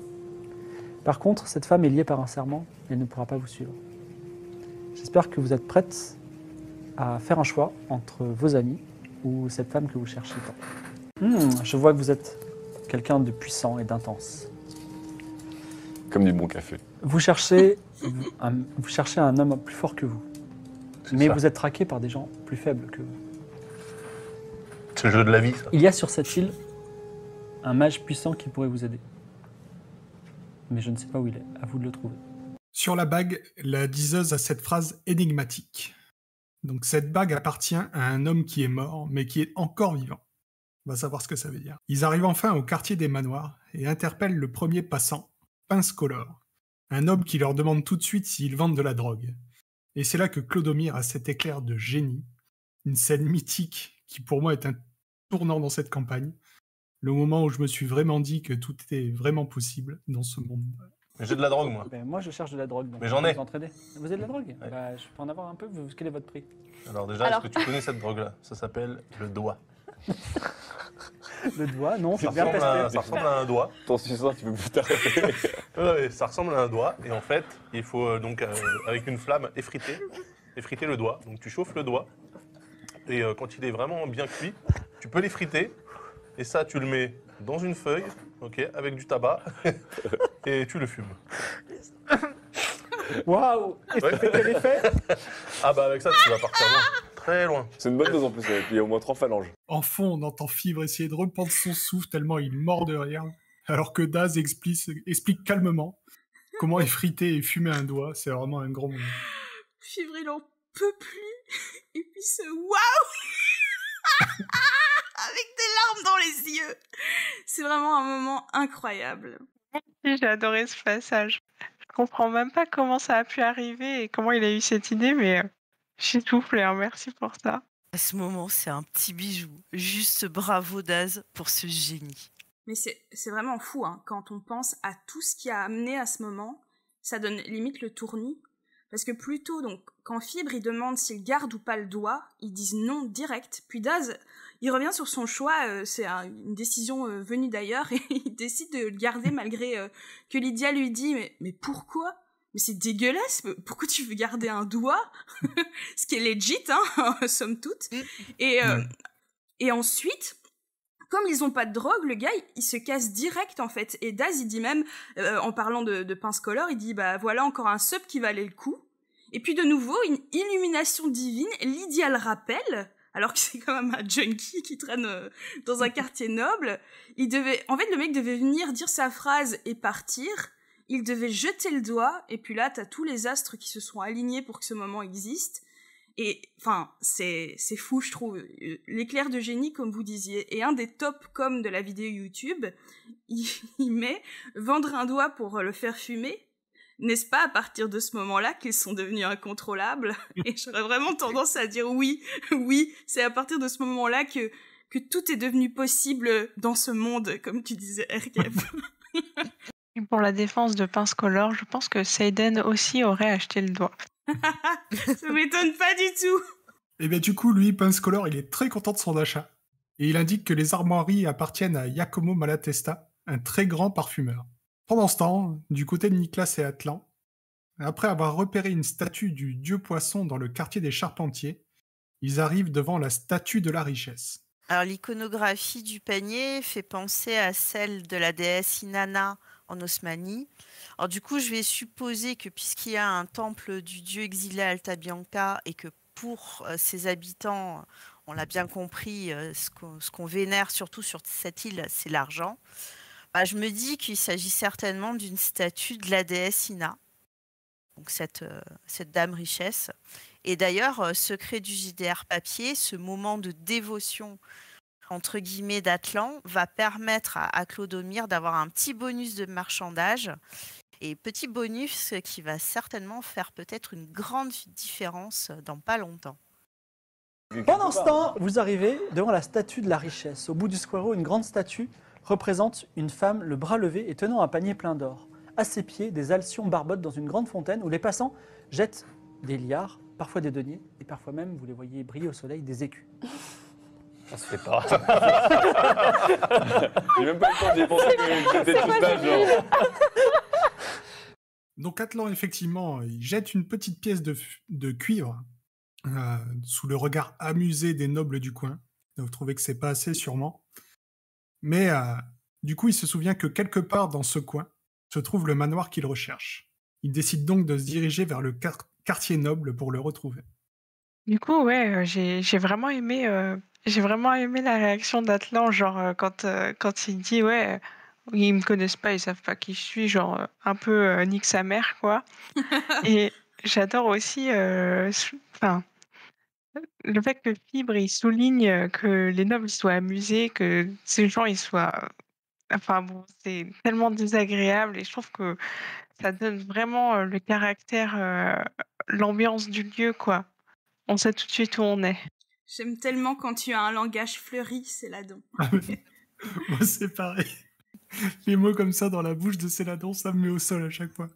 Par contre, cette femme est liée par un serment et elle ne pourra pas vous suivre. J'espère que vous êtes prête à faire un choix entre vos amis ou cette femme que vous cherchez tant. Je vois que vous êtes quelqu'un de puissant et d'intense. Comme du bon café. Vous cherchez un homme plus fort que vous. Mais ça. vous êtes traqué par des gens plus faibles que vous. C'est le jeu de la vie, ça. Il y a sur cette île un mage puissant qui pourrait vous aider. Mais je ne sais pas où il est. À vous de le trouver. Sur la bague, la diseuse a cette phrase énigmatique. Donc cette bague appartient à un homme qui est mort, mais qui est encore vivant. On va savoir ce que ça veut dire. Ils arrivent enfin au quartier des manoirs et interpellent le premier passant, Pince-Color, un homme qui leur demande tout de suite s'ils vendent de la drogue. Et c'est là que Clodomir a cet éclair de génie, une scène mythique qui pour moi est un tournant dans cette campagne, le moment où je me suis vraiment dit que tout était vraiment possible dans ce monde. Mais j'ai de la drogue, moi. Ben, moi, je cherche de la drogue. Donc Mais j'en je vais ai. Vous entraîner. Vous avez de la drogue Ouais. Bah, je peux en avoir un peu. Quel est votre prix? Alors déjà, Alors. est-ce que tu connais cette drogue-là? Ça s'appelle le doigt. Le doigt? Non, Ça c'est bien pesté. ressemble à un doigt. Ton suceur, tu peux plus t'arrêter. Ouais, ça ressemble à un doigt. Et en fait, il faut donc, avec une flamme, effriter le doigt. Donc tu chauffes le doigt. Et quand il est vraiment bien cuit, tu peux l'effriter. Et ça, tu le mets dans une feuille, ok, avec du tabac. Et tu le fumes. Waouh! Et ça Ouais. fait quel effet? Ah bah avec ça, tu vas partir loin. Très loin. C'est une bonne dose en plus, et puis il y a au moins 3 phalanges. En fond, on entend Fibre essayer de reprendre son souffle tellement il mord de rire, alors que Daz explique calmement comment effriter et fumer un doigt. C'est vraiment un grand moment. Fibre, il en peut plus. Et puis ce waouh avec des larmes dans les yeux. C'est vraiment un moment incroyable. J'ai adoré ce passage. Je comprends même pas comment ça a pu arriver et comment il a eu cette idée, mais j'ai soufflé, hein. Merci pour ça. À ce moment, c'est un petit bijou. Juste bravo Daz pour ce génie. Mais c'est vraiment fou, hein. Quand on pense à tout ce qui a amené à ce moment, ça donne limite le tournis. Parce que plutôt, donc, quand Fibre, il demande s'il garde ou pas le doigt, ils disent non direct. Puis Daz, il revient sur son choix, c'est une décision venue d'ailleurs, et il décide de le garder malgré que Lydia lui dit « Mais pourquoi ? Mais c'est dégueulasse, pourquoi tu veux garder un doigt ?» Ce qui est legit, hein, somme toute. Et ensuite... Comme ils ont pas de drogue, le gars, il se casse direct, en fait. Et Daz, il dit même, en parlant de Pince-Color, il dit, bah voilà encore un sub qui valait le coup. Et puis de nouveau, une illumination divine, Lydia le rappelle, alors que c'est quand même un junkie qui traîne dans un quartier noble. En fait, le mec devait venir dire sa phrase et partir. Il devait jeter le doigt, et puis là, t'as tous les astres qui se sont alignés pour que ce moment existe. Et, enfin, c'est fou, je trouve. L'éclair de génie, comme vous disiez, est un des top coms de la vidéo YouTube. Il met « vendre un doigt pour le faire fumer ». N'est-ce pas à partir de ce moment-là qu'ils sont devenus incontrôlables? Et j'aurais vraiment tendance à dire oui, c'est à partir de ce moment-là que tout est devenu possible dans ce monde, comme tu disais, Erkev. Et pour la défense de Pince-Color, je pense que Seiden aussi aurait acheté le doigt. Ça m'étonne pas du tout. Et bien du coup, lui, Pince-Color, il est très content de son achat. Et il indique que les armoiries appartiennent à Giacomo Malatesta, un très grand parfumeur. Pendant ce temps, du côté de Nicolas et Atlan, après avoir repéré une statue du dieu poisson dans le quartier des Charpentiers, ils arrivent devant la statue de la richesse. Alors l'iconographie du panier fait penser à celle de la déesse Inanna en Osmanie. Alors du coup, je vais supposer que puisqu'il y a un temple du dieu exilé à Alta Bianca et que pour ses habitants, on l'a bien compris, ce qu'on vénère surtout sur cette île, c'est l'argent. Bah, je me dis qu'il s'agit certainement d'une statue de la déesse Ina, donc cette dame richesse. Et d'ailleurs, secret du JDR papier, ce moment de dévotion entre guillemets d'Atlan va permettre à Clodomir d'avoir un petit bonus de marchandage. Et petit bonus qui va certainement faire peut-être une grande différence dans pas longtemps. Pendant ce temps, vous arrivez devant la statue de la richesse. Au bout du square, une grande statue représente une femme, le bras levé et tenant un panier plein d'or. À ses pieds, des alcyons barbotent dans une grande fontaine où les passants jettent des liards, parfois des deniers, et parfois même, vous les voyez briller au soleil, des écus. On se fait pas. J'ai même pas eu le temps d'y penser que j'étais tout ça, genre. Donc Atlan, effectivement, il jette une petite pièce de cuivre sous le regard amusé des nobles du coin. Vous trouvez que c'est pas assez, sûrement. Mais du coup, il se souvient que quelque part dans ce coin se trouve le manoir qu'il recherche. Il décide donc de se diriger vers le quartier noble pour le retrouver. Du coup, ouais, j'ai vraiment aimé la réaction d'Atlan, genre quand il dit ouais, ils me connaissent pas, ils savent pas qui je suis, genre un peu nique sa mère quoi. Et j'adore aussi, enfin, le fait que Fibre il souligne que les nobles soient amusés, que ces gens ils soient, enfin bon, c'est tellement désagréable et je trouve que ça donne vraiment le caractère, l'ambiance du lieu quoi. On sait tout de suite où on est. J'aime tellement quand tu as un langage fleuri, Céladon. Moi, c'est pareil. Les mots comme ça dans la bouche de Céladon, ça me met au sol à chaque fois.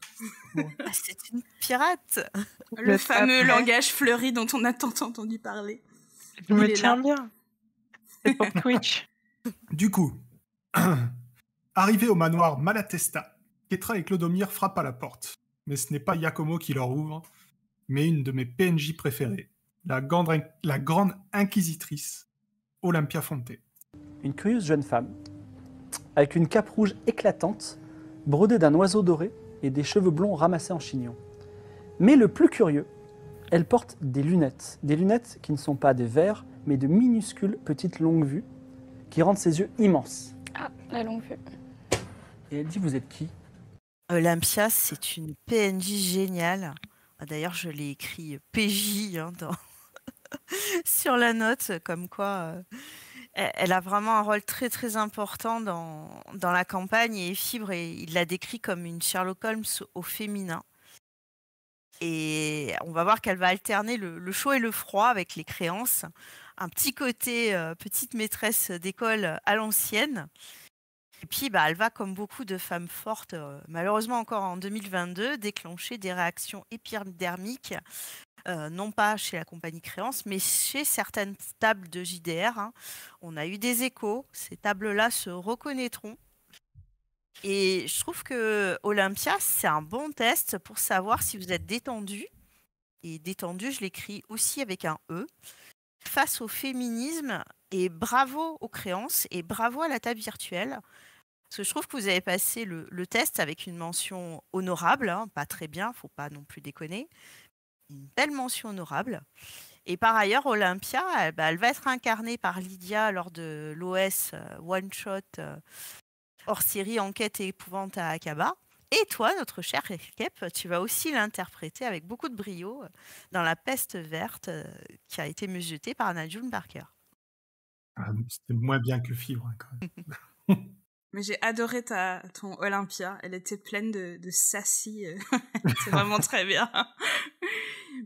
Bon. Ah, c'est une pirate. Le fameux langage fleuri dont on a tant entendu parler. Je me tiens bien. C'est pour Twitch. Du coup, arrivé au manoir Malatesta, Ketra et Clodomir frappent à la porte. Mais ce n'est pas Yakomo qui leur ouvre, mais une de mes PNJ préférées, la grande inquisitrice, Olympia Fonte. Une curieuse jeune femme, avec une cape rouge éclatante, brodée d'un oiseau doré et des cheveux blonds ramassés en chignon. Mais le plus curieux, elle porte des lunettes qui ne sont pas des verres, mais de minuscules petites longues vues, qui rendent ses yeux immenses. Ah, la longue vue. Et elle dit, vous êtes qui ? Olympia, c'est une PNJ géniale. D'ailleurs, je l'ai écrit PJ sur la note, comme quoi elle a vraiment un rôle très très important dans la campagne et Fibre, il l'a décrit comme une Sherlock Holmes au féminin. Et on va voir qu'elle va alterner le chaud et le froid avec les créances. Un petit côté petite maîtresse d'école à l'ancienne. Et puis, elle va, comme beaucoup de femmes fortes, malheureusement encore en 2022, déclencher des réactions épidermiques, non pas chez la compagnie Créance, mais chez certaines tables de JDR. Hein. On a eu des échos, ces tables-là se reconnaîtront. Et je trouve que Olympia, c'est un bon test pour savoir si vous êtes détendu. Et détendu, je l'écris aussi avec un E. Face au féminisme, et bravo aux créances, et bravo à la table virtuelle. Parce que je trouve que vous avez passé le test avec une mention honorable, hein, pas très bien, faut pas non plus déconner. Une belle mention honorable. Et par ailleurs, Olympia, elle va être incarnée par Lydia lors de l'OS One Shot hors série Enquête et épouvante à Akaba. Et toi, notre cher Kep, tu vas aussi l'interpréter avec beaucoup de brio dans La Peste verte qui a été musitée par Najun Barker. C'était moins bien que Fibre, hein, quand même. Mais j'ai adoré ton Olympia. Elle était pleine de sassy. C'est vraiment très bien.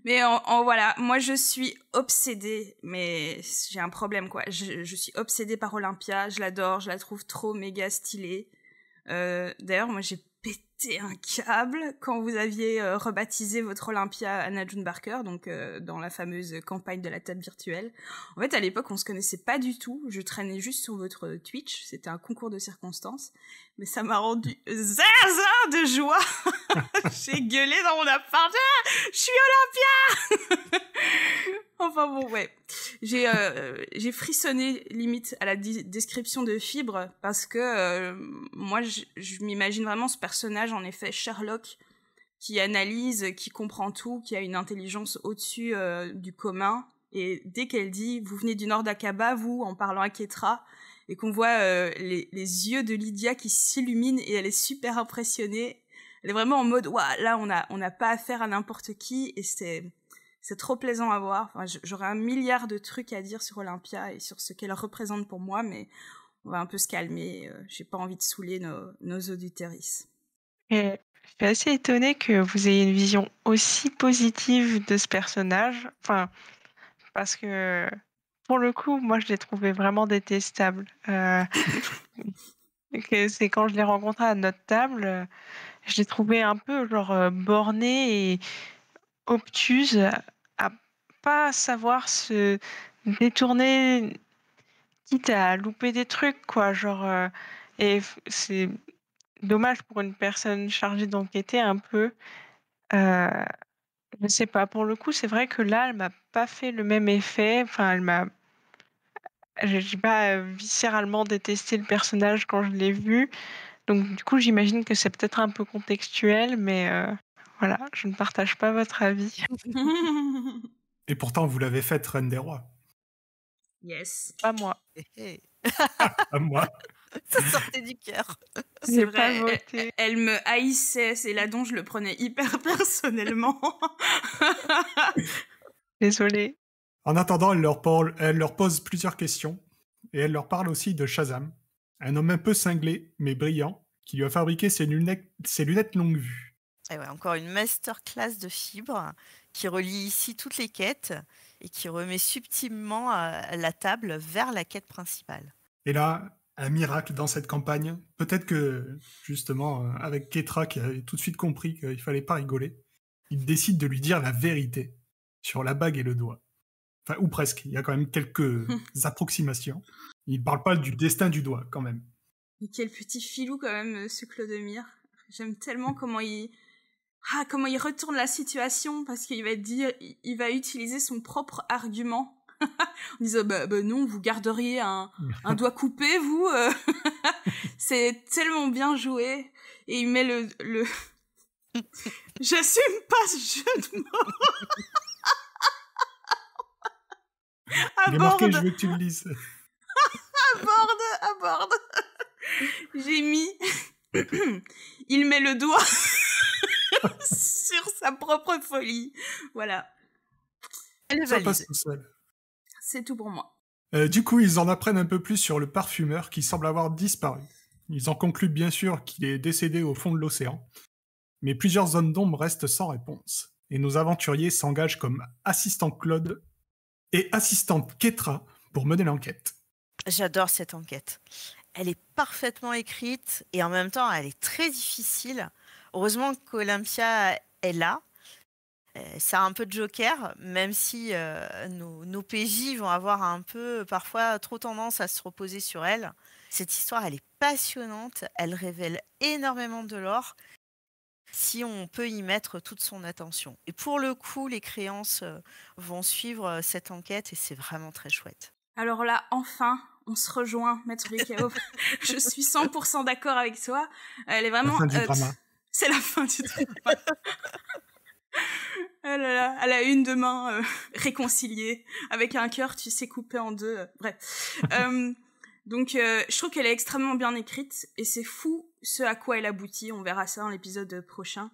Mais voilà, moi je suis obsédée, mais j'ai un problème quoi. Je suis obsédée par Olympia, je l'adore, je la trouve trop méga stylée. D'ailleurs, moi j'ai pété un câble quand vous aviez rebaptisé votre Olympia Anna June Barker, donc dans la fameuse campagne de la table virtuelle. En fait, à l'époque, on se connaissait pas du tout. Je traînais juste sur votre Twitch. C'était un concours de circonstances. Mais ça m'a rendu zinzin de joie. J'ai gueulé dans mon appart. Ah, je suis Olympia. Enfin bon, ouais. J'ai frissonné limite à la description de Fibre parce que moi, je m'imagine vraiment ce personnage, en effet, Sherlock, qui analyse, qui comprend tout, qui a une intelligence au-dessus du commun. Et dès qu'elle dit « Vous venez du nord d'Akaba, vous », en parlant à Ketra, et qu'on voit les yeux de Lydia qui s'illuminent et elle est super impressionnée. Elle est vraiment en mode « Waouh, là, on n'a pas affaire à n'importe qui » et c'est trop plaisant à voir. Enfin, j'aurais un milliard de trucs à dire sur Olympia et sur ce qu'elle représente pour moi, mais on va un peu se calmer. J'ai pas envie de saouler nos auditrices. Et je suis assez étonnée que vous ayez une vision aussi positive de ce personnage. Enfin, parce que pour le coup, moi, je l'ai trouvé vraiment détestable. C'est quand je l'ai rencontré à notre table, je l'ai trouvé un peu genre bornée et obtuse, à pas savoir se détourner quitte à louper des trucs, quoi. Genre, c'est dommage pour une personne chargée d'enquêter un peu. Je sais pas, pour le coup, c'est vrai que là, elle m'a pas fait le même effet. Enfin, j'ai pas viscéralement détesté le personnage quand je l'ai vu. Donc, du coup, j'imagine que c'est peut-être un peu contextuel, mais voilà, je ne partage pas votre avis. Et pourtant, vous l'avez faite Reine des Rois. Yes. Pas moi. À moi. Ça sortait du cœur. C'est J'ai vrai, pas voté. elle me haïssait, c'est là dont je le prenais hyper personnellement. Désolée. En attendant, elle leur pose plusieurs questions. Et elle leur parle aussi de Shazam, un homme un peu cinglé, mais brillant, qui lui a fabriqué ses lunettes longue vue. Et ouais, encore une masterclass de fibres qui relie ici toutes les quêtes et qui remet subtilement la table vers la quête principale. Et là, un miracle dans cette campagne. Peut-être que, justement, avec Ketra, qui avait tout de suite compris qu'il fallait pas rigoler, il décide de lui dire la vérité sur la bague et le doigt. Enfin, ou presque. Il y a quand même quelques approximations. Il parle pas du destin du doigt, quand même. Mais quel petit filou quand même, ce Clodomir. J'aime tellement comment il retourne la situation parce qu'il va utiliser son propre argument. En disant, bah non, vous garderiez un doigt coupé, vous. C'est tellement bien joué. Et il met le... J'assume pas ce jeu de mots. Il est marqué, je veux que tu le lises. Aborde. J'ai mis... il met le doigt sur sa propre folie. Voilà. Elle est Ça valide. passe tout seul. C'est tout pour moi. Du coup, ils en apprennent un peu plus sur le parfumeur qui semble avoir disparu. Ils en concluent bien sûr qu'il est décédé au fond de l'océan. Mais plusieurs zones d'ombre restent sans réponse. Et nos aventuriers s'engagent comme assistant Claude et assistante Ketra pour mener l'enquête. J'adore cette enquête. Elle est parfaitement écrite et en même temps, elle est très difficile. Heureusement qu'Olympia est là. C'est un peu de Joker, même si nos PJ vont avoir un peu, parfois, trop tendance à se reposer sur elle. Cette histoire, elle est passionnante. Elle révèle énormément de lore si on peut y mettre toute son attention. Et pour le coup, les créances vont suivre cette enquête et c'est vraiment très chouette. Alors là, enfin, on se rejoint, Maître Vikao. Je suis 100% d'accord avec toi. Elle est vraiment... La fin du drama. C'est la fin du drama. Elle a une de main réconciliée, avec un cœur, tu sais, coupé en deux. Bref. Donc, je trouve qu'elle est extrêmement bien écrite, et c'est fou ce à quoi elle aboutit. On verra ça dans l'épisode prochain.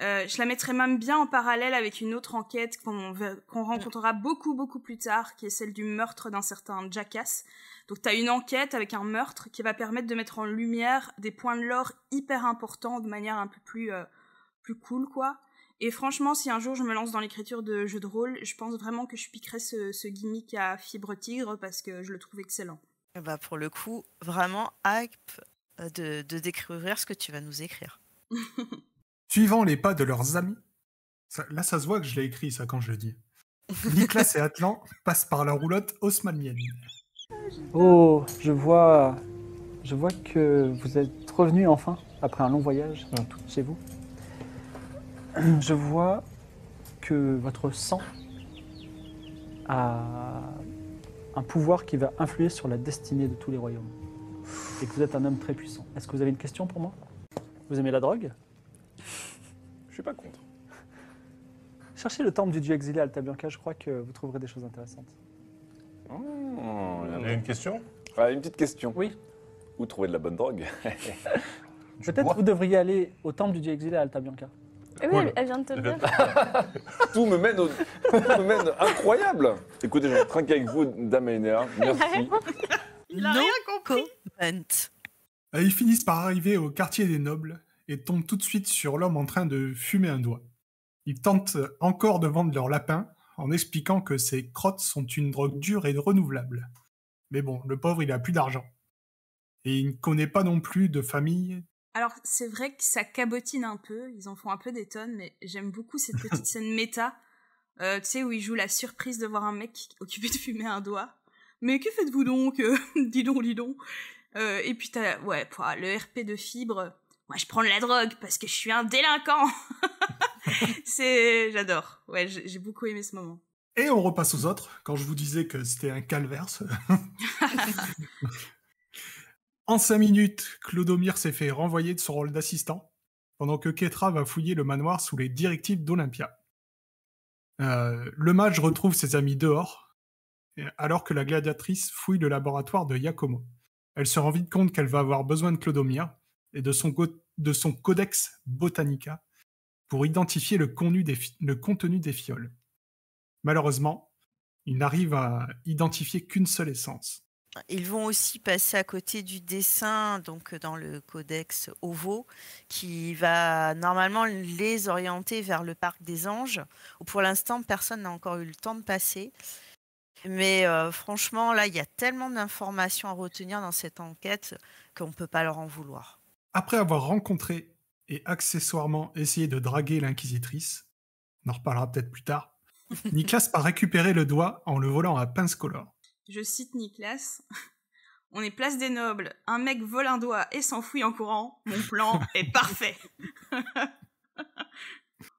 Je la mettrai même bien en parallèle avec une autre enquête qu'on rencontrera beaucoup plus tard, qui est celle du meurtre d'un certain Jackass. Donc t'as une enquête avec un meurtre qui va permettre de mettre en lumière des points de lore hyper importants de manière un peu plus cool, quoi. Et franchement, si un jour je me lance dans l'écriture de jeux de rôle, je pense vraiment que je piquerai ce gimmick à fibre tigre parce que je le trouve excellent. Bah pour le coup, vraiment hype de découvrir ce que tu vas nous écrire. Suivant les pas de leurs amis, là ça se voit que je l'ai écrit ça quand je le dis. Nicolas et Atlan passent par la roulotte haussmannienne. Oh, je vois que vous êtes revenus enfin, après un long voyage, chez vous. Je vois que votre sang a un pouvoir qui va influer sur la destinée de tous les royaumes. Et que vous êtes un homme très puissant. Est-ce que vous avez une question pour moi? Vous aimez la drogue? Je suis pas contre. Cherchez le temple du dieu exilé à Alta Bianca, je crois que vous trouverez des choses intéressantes. On a une question? Ah, une petite question. Oui. Où trouver de la bonne drogue? Peut-être vous devriez aller au temple du dieu exilé à Alta Bianca. Oui, Cool. elle vient de te le dire. Tout me mène incroyable. Écoutez, je trinque avec vous, Dame Aénéa. Merci. Il a rien compris. Comment. Ils finissent par arriver au quartier des nobles et tombent tout de suite sur l'homme en train de fumer un doigt. Ils tentent encore de vendre leur lapin en expliquant que ces crottes sont une drogue dure et renouvelable. Mais bon, le pauvre, il a plus d'argent. Et il ne connaît pas non plus de famille. Alors, c'est vrai que ça cabotine un peu, ils en font un peu des tonnes, mais j'aime beaucoup cette petite scène méta, tu sais, où il joue la surprise de voir un mec occupé de fumer un doigt. mais que faites-vous donc Dis donc. Et puis t'as, le RP de Fibre. Moi, je prends de la drogue parce que je suis un délinquant. J'adore. Ouais, j'ai beaucoup aimé ce moment. Et on repasse aux autres, quand je vous disais que c'était un calvaire. En 5 minutes, Clodomir s'est fait renvoyer de son rôle d'assistant, pendant que Ketra va fouiller le manoir sous les directives d'Olympia. Le mage retrouve ses amis dehors, alors que la gladiatrice fouille le laboratoire de Giacomo. Elle se rend vite compte qu'elle va avoir besoin de Clodomir et de son codex Botanica pour identifier le contenu des fioles. Malheureusement, il n'arrive à identifier qu'une seule essence. Ils vont aussi passer à côté du dessin, donc dans le codex OVO, qui va normalement les orienter vers le parc des anges, où pour l'instant personne n'a encore eu le temps de passer. Mais franchement, là, il y a tellement d'informations à retenir dans cette enquête qu'on ne peut pas leur en vouloir. Après avoir rencontré et accessoirement essayé de draguer l'inquisitrice, on en reparlera peut-être plus tard, Niklas part récupérer le doigt en le volant à pince color. Je cite Niklas. On est place des nobles, un mec vole un doigt et s'enfuit en courant. Mon plan est parfait.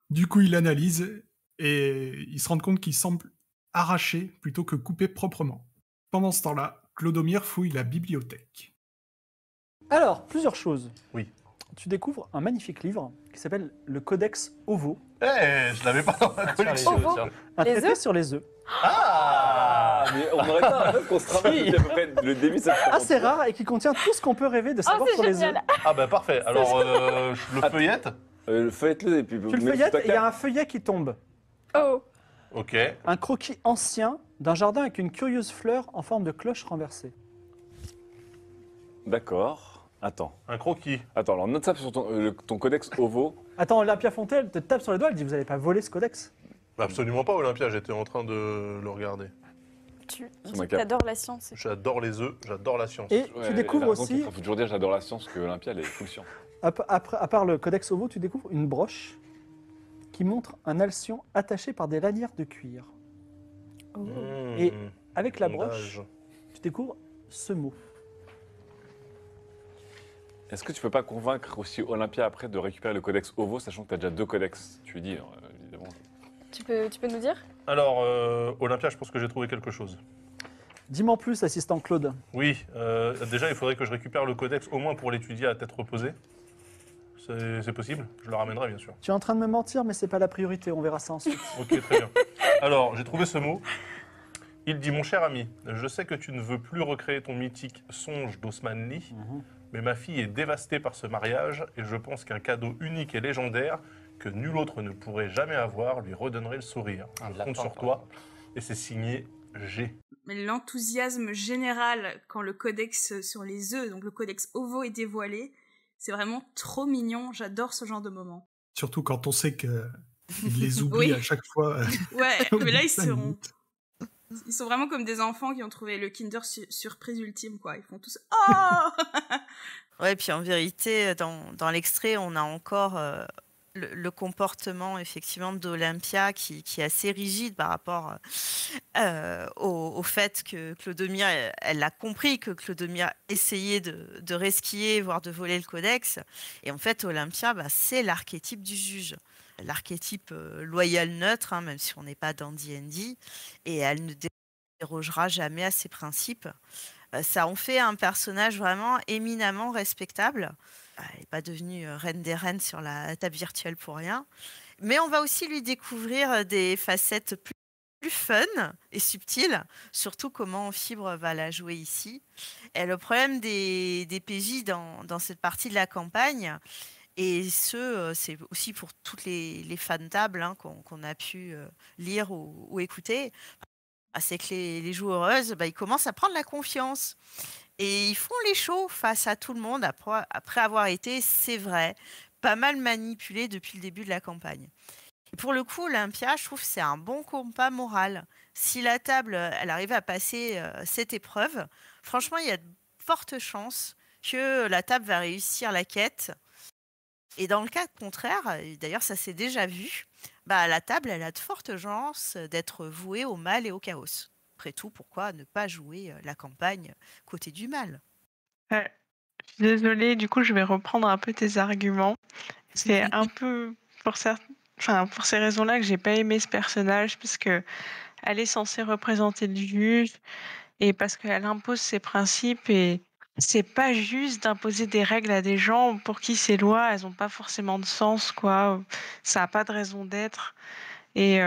Du coup, il analyse et il se rend compte qu'il semble arraché plutôt que coupé proprement. Pendant ce temps-là, Clodomir fouille la bibliothèque. Alors, plusieurs choses. Oui. Tu découvres un magnifique livre qui s'appelle le Codex OVO. Je l'avais pas dans ma collection. OVO. Un Les traité œufs sur les œufs. Mais on aurait pas un rêve qu'on se travaille depuis à peu près le début de cette Assez rare et qui contient tout ce qu'on peut rêver de savoir c'est sur les œufs. génial. Ah bah parfait. Alors, je le feuillette. Feuillette-le et puis... Tu le feuillettes et il y a un feuillet qui tombe. Oh. Ok. Un croquis ancien d'un jardin avec une curieuse fleur en forme de cloche renversée. D'accord. Attends, Un croquis. alors note ça sur ton codex OVO. Attends, Olympia Fontaine te tape sur les doigts, elle dit vous n'allez pas voler ce codex. Absolument pas, Olympia. J'étais en train de le regarder. Tu Sur ma cape. adores la science. J'adore les œufs, j'adore la science. Et tu découvres aussi, Il faut toujours dire j'adore la science que Olympia, elle est full science. à part le codex OVO, tu découvres une broche qui montre un alcyon attaché par des lanières de cuir. Et avec la broche, tu découvres ce mot. Est-ce que tu peux pas convaincre aussi Olympia après de récupérer le codex OVO, sachant que tu as déjà 2 codex? Tu lui dis, évidemment. Tu peux nous dire? Alors, Olympia, je pense que j'ai trouvé quelque chose. Dis-moi en plus, assistant Claude. Oui, déjà, il faudrait que je récupère le codex au moins pour l'étudier à tête reposée. C'est possible? Je le ramènerai, bien sûr. Tu es en train de me mentir, mais c'est pas la priorité, on verra ça ensuite. Ok, très bien. Alors, j'ai trouvé ce mot. Il dit, mon cher ami, je sais que tu ne veux plus recréer ton mythique songe d'Osmanli, mais ma fille est dévastée par ce mariage et je pense qu'un cadeau unique et légendaire que nul autre ne pourrait jamais avoir lui redonnerait le sourire. Je compte sur toi et c'est signé G. Mais l'enthousiasme général quand le codex sur les œufs, donc le codex OVO est dévoilé, c'est vraiment trop mignon. J'adore ce genre de moment. Surtout quand on sait qu'il les oublie Oui. à chaque fois. Ouais, mais là Cinq ils sont vraiment comme des enfants qui ont trouvé le Kinder surprise ultime, quoi. Ils font tous « Oh !» Ouais, puis en vérité, dans l'extrait, on a encore le comportement effectivement d'Olympia qui est assez rigide par rapport au fait que Clodomir, elle a compris que Clodomir essayait de resquiller, voire de voler le codex. Et en fait, Olympia, c'est l'archétype du juge. L'archétype loyal neutre, hein, même si on n'est pas dans D&D, et elle ne dérogera jamais à ses principes. Ça en fait un personnage vraiment éminemment respectable. Elle n'est pas devenue reine des reines sur la table virtuelle pour rien. Mais on va aussi lui découvrir des facettes plus fun et subtiles, surtout comment Fibre va la jouer ici. Et le problème des PJ dans cette partie de la campagne, et c'est aussi pour toutes les fans tables hein, qu'on a pu lire ou écouter, c'est que les joueuses, ils commencent à prendre la confiance. Et ils font les shows face à tout le monde après avoir été, c'est vrai, pas mal manipulés depuis le début de la campagne. Et pour le coup, Olympia, je trouve que c'est un bon compas moral. Si la table, elle arrive à passer cette épreuve, franchement, il y a de fortes chances que la table va réussir la quête. Et dans le cas contraire, et d'ailleurs ça s'est déjà vu, la table elle a de fortes chances d'être vouée au mal et au chaos. Après tout, pourquoi ne pas jouer la campagne côté du mal? Ouais. Je suis désolée, du coup, je vais reprendre un peu tes arguments. C'est un peu pour ces raisons-là que j'ai pas aimé ce personnage, parce que elle est censée représenter le juge et parce qu'elle impose ses principes et c'est pas juste d'imposer des règles à des gens pour qui ces lois, elles ont pas forcément de sens, quoi. Ça a pas de raison d'être et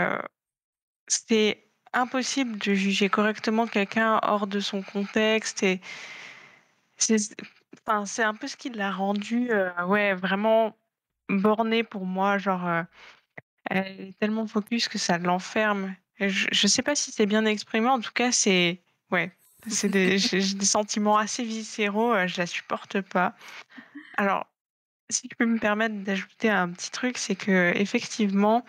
c'est impossible de juger correctement quelqu'un hors de son contexte et c'est c'est un peu ce qui l'a rendu, ouais, vraiment borné pour moi, genre, elle est tellement focus que ça l'enferme. Et je sais pas si c'est bien exprimé, en tout cas, c'est ouais, c'est des j'ai des sentiments assez viscéraux, je la supporte pas. Alors, si je peux me permettre d'ajouter un petit truc, c'est qu'effectivement,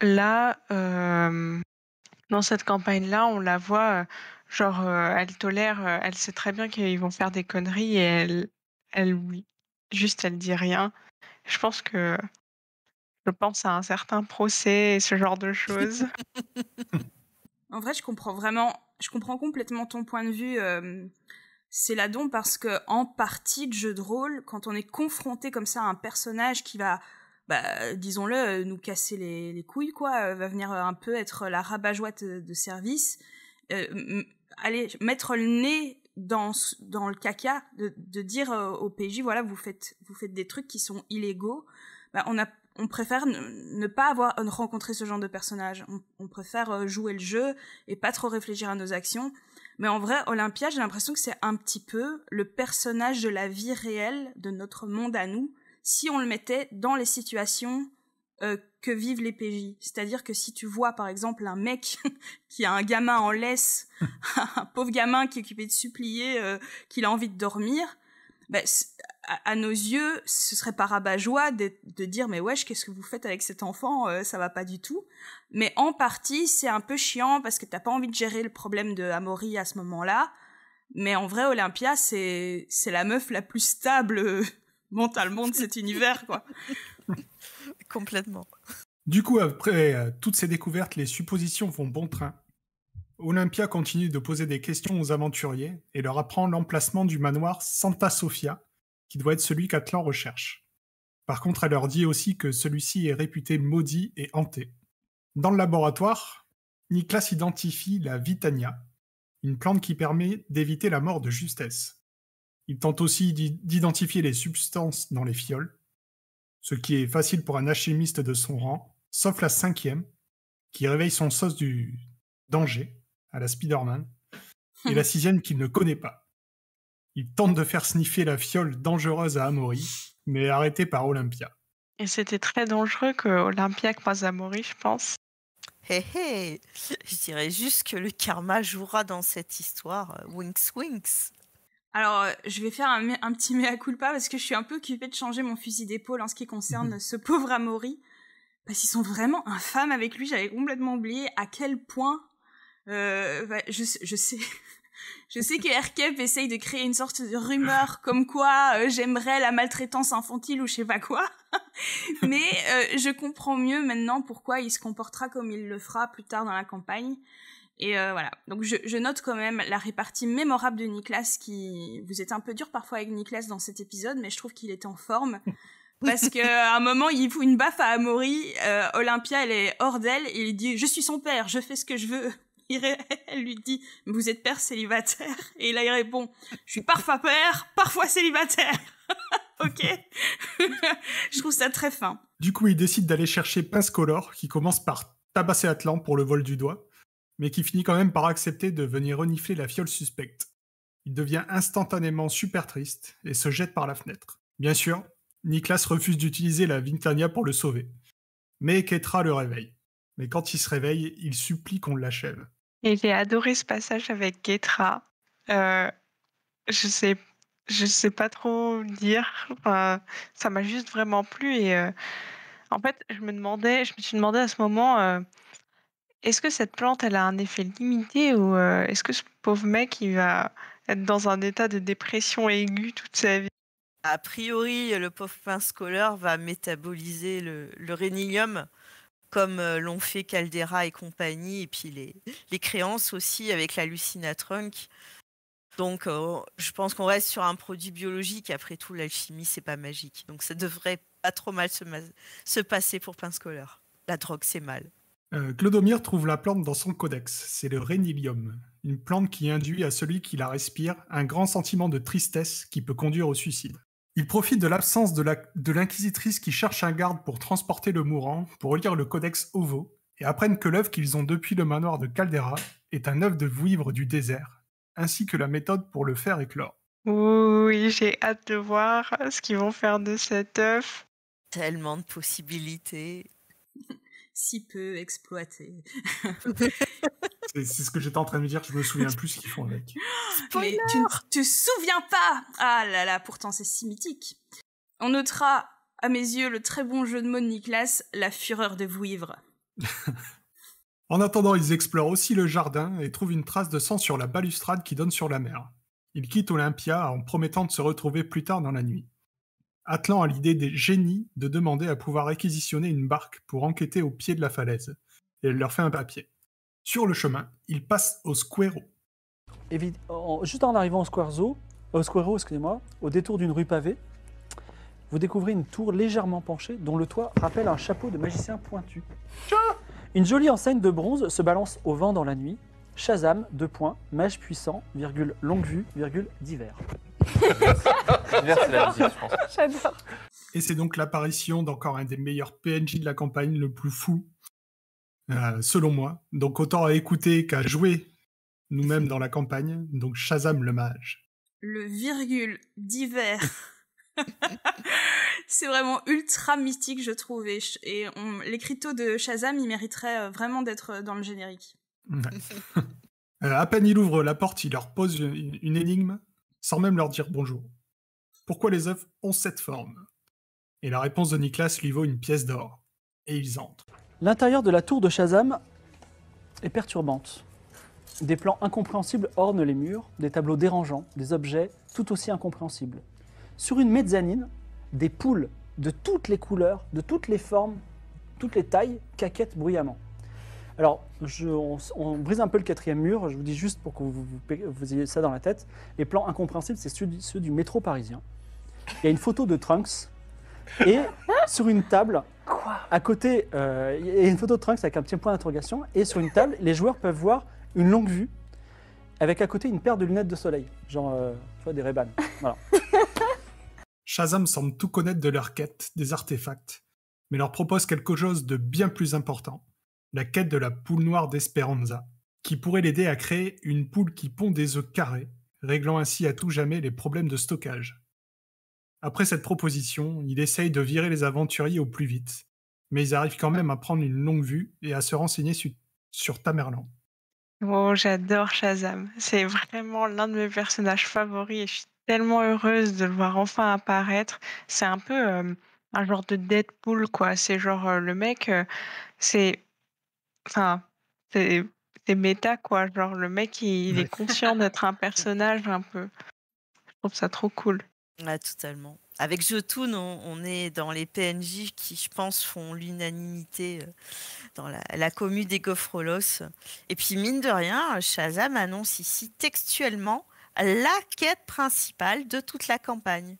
là, dans cette campagne-là, on la voit, genre, elle tolère, elle sait très bien qu'ils vont faire des conneries et oui, juste elle dit rien. Je pense que je pense à un certain procès et ce genre de choses. En vrai, je comprends complètement ton point de vue, Céladon, parce que en partie de jeu de rôle, quand on est confronté comme ça à un personnage qui va, disons-le, nous casser les couilles, quoi, va venir un peu être la rabat-joie de service, aller mettre le nez dans le caca, de dire au PJ, voilà, vous faites des trucs qui sont illégaux, on préfère ne pas rencontré ce genre de personnage. On préfère jouer le jeu et pas trop réfléchir à nos actions. Mais en vrai, Olympia, j'ai l'impression que c'est un petit peu le personnage de la vie réelle, de notre monde à nous, si on le mettait dans les situations que vivent les PJ. C'est-à-dire que si tu vois, par exemple, un mec qui a un gamin en laisse, un pauvre gamin qui est occupé de supplier qu'il a envie de dormir, à nos yeux, ce serait pas rabat-joie de dire mais wesh, qu'est-ce que vous faites avec cet enfant, ça va pas du tout. Mais en partie, c'est un peu chiant parce que t'as pas envie de gérer le problème de Amaury à ce moment-là. Mais en vrai, Olympia, c'est la meuf la plus stable mentalement de cet univers, quoi. Complètement. Du coup, après toutes ces découvertes, les suppositions vont bon train. Olympia continue de poser des questions aux aventuriers et leur apprend l'emplacement du manoir Santa Sofia, qui doit être celui qu'Atlan recherche. Par contre, elle leur dit aussi que celui-ci est réputé maudit et hanté. Dans le laboratoire, Niklas identifie la Vitania, une plante qui permet d'éviter la mort de justesse. Il tente aussi d'identifier les substances dans les fioles, ce qui est facile pour un alchimiste de son rang, sauf la 5e, qui réveille son sens du danger, à la Spider-Man, et la 6e qu'il ne connaît pas. Il tente de faire sniffer la fiole dangereuse à Amaury, mais est arrêté par Olympia. Et c'était très dangereux que Olympia croise Amaury, je pense. Hé hé, je dirais juste que le karma jouera dans cette histoire. Winks winks. Alors, je vais faire un petit mea culpa parce que je suis un peu occupée de changer mon fusil d'épaule en ce qui concerne ce pauvre Amaury. Parce qu'ils sont vraiment infâmes avec lui, j'avais complètement oublié à quel point... je sais... Je sais que RKEP essaye de créer une sorte de rumeur comme quoi j'aimerais la maltraitance infantile ou je sais pas quoi. Mais je comprends mieux maintenant pourquoi il se comportera comme il le fera plus tard dans la campagne. Et voilà. Donc je note quand même la répartie mémorable de Niklas qui... Vous êtes un peu dur parfois avec Niklas dans cet épisode, mais je trouve qu'il était en forme. Parce qu'à un moment, il fout une baffe à Amaury. Olympia, elle est hors d'elle. Et il dit « Je suis son père, je fais ce que je veux ». Elle lui dit « Vous êtes père célibataire ?» Et là, il répond « Je suis parfois père, parfois célibataire. » Ok. Je trouve ça très fin. Du coup, il décide d'aller chercher Pince-Color, qui commence par tabasser Atlan pour le vol du doigt, mais qui finit quand même par accepter de venir renifler la fiole suspecte. Il devient instantanément super triste et se jette par la fenêtre. Bien sûr, Niklas refuse d'utiliser la Vitania pour le sauver. Mais Ketra le réveille. Mais quand il se réveille, il supplie qu'on l'achève. Et j'ai adoré ce passage avec Ketra. Je sais pas trop dire. Ça m'a juste vraiment plu et en fait, je me suis demandé à ce moment, est-ce que cette plante, elle a un effet limité ou est-ce que ce pauvre mec, il va être dans un état de dépression aiguë toute sa vie? A priori, le pauvre Pince-Color va métaboliser le rhénilium comme l'ont fait Caldera et compagnie, et puis les créances aussi avec la Lucinatrunk. Donc, je pense qu'on reste sur un produit biologique. Après tout, l'alchimie, c'est pas magique. Donc, ça devrait pas trop mal se passer pour Pinscoller. La drogue, c'est mal. Clodomir trouve la plante dans son codex. C'est le rhénilium, une plante qui induit à celui qui la respire un grand sentiment de tristesse qui peut conduire au suicide. Il profite de l'absence de l'inquisitrice qui cherche un garde pour transporter le mourant, pour relire le codex Ovo, et apprennent que l'œuf qu'ils ont depuis le manoir de Caldera est un œuf de vouivre du désert, ainsi que la méthode pour le faire éclore. Oui, j'ai hâte de voir ce qu'ils vont faire de cet œuf. Tellement de possibilités. Si peu exploité. C'est ce que j'étais en train de me dire, je me souviens plus ce qu'ils font avec. Mais tu ne te souviens pas. Ah là là, pourtant c'est si mythique. On notera, à mes yeux, le très bon jeu de mots de Nicolas, la fureur de vouivre. En attendant, ils explorent aussi le jardin et trouvent une trace de sang sur la balustrade qui donne sur la mer. Ils quittent Olympia en promettant de se retrouver plus tard dans la nuit. Attelant à l'idée des génies de demander à pouvoir réquisitionner une barque pour enquêter au pied de la falaise. Et elle leur fait un papier. Sur le chemin, ils passent au Squero. Juste en arrivant au Squero, excusez-moi, au détour d'une rue pavée, vous découvrez une tour légèrement penchée dont le toit rappelle un chapeau de magicien pointu. Une jolie enseigne de bronze se balance au vent dans la nuit. Shazam, mage puissant, longue vue, divers. Divers, c'est la musique, je pense. J'adore. Et c'est donc l'apparition d'encore un des meilleurs PNJ de la campagne, le plus fou, selon moi. Donc autant à écouter qu'à jouer nous-mêmes dans la campagne. Donc Shazam le mage. Le divers. C'est vraiment ultra mythique, je trouve. L'écriteau de Shazam, il mériterait vraiment d'être dans le générique. Ouais. À peine il ouvre la porte, il leur pose une énigme, sans même leur dire bonjour. Pourquoi les œufs ont cette forme? Et la réponse de Nicolas lui vaut une pièce d'or. Et ils entrent. L'intérieur de la tour de Shazam est perturbante. Des plans incompréhensibles ornent les murs, des tableaux dérangeants, des objets tout aussi incompréhensibles. Sur une mezzanine, des poules de toutes les couleurs, de toutes les formes, toutes les tailles, caquettent bruyamment. Alors, on brise un peu le quatrième mur, je vous dis juste pour que vous ayez ça dans la tête. Les plans incompréhensibles, c'est ceux du métro parisien. Il y a une photo de Trunks, et sur une table, à côté, il y a une photo de Trunks avec un petit point d'interrogation, et sur une table, les joueurs peuvent voir une longue vue, avec à côté une paire de lunettes de soleil, genre, tu vois, des Ray-Ban. Voilà. Shazam semble tout connaître de leur quête, des artefacts, mais leur propose quelque chose de bien plus important. La quête de la poule noire d'Esperanza, qui pourrait l'aider à créer une poule qui pond des œufs carrés, réglant ainsi à tout jamais les problèmes de stockage. Après cette proposition, il essaye de virer les aventuriers au plus vite, mais ils arrivent quand même à prendre une longue vue et à se renseigner sur Tamerlan. Oh, j'adore Shazam. C'est vraiment l'un de mes personnages favoris et je suis tellement heureuse de le voir enfin apparaître. C'est un peu un genre de Deadpool, quoi. C'est genre le mec, c'est Enfin, c'est méta, quoi. Genre, le mec, il est conscient d'être un personnage un peu. Je trouve ça trop cool. Ouais, totalement. Avec Jotun, on est dans les PNJ qui, je pense, font l'unanimité dans la commu des Goffrolos. Et puis, mine de rien, Shazam annonce ici textuellement la quête principale de toute la campagne,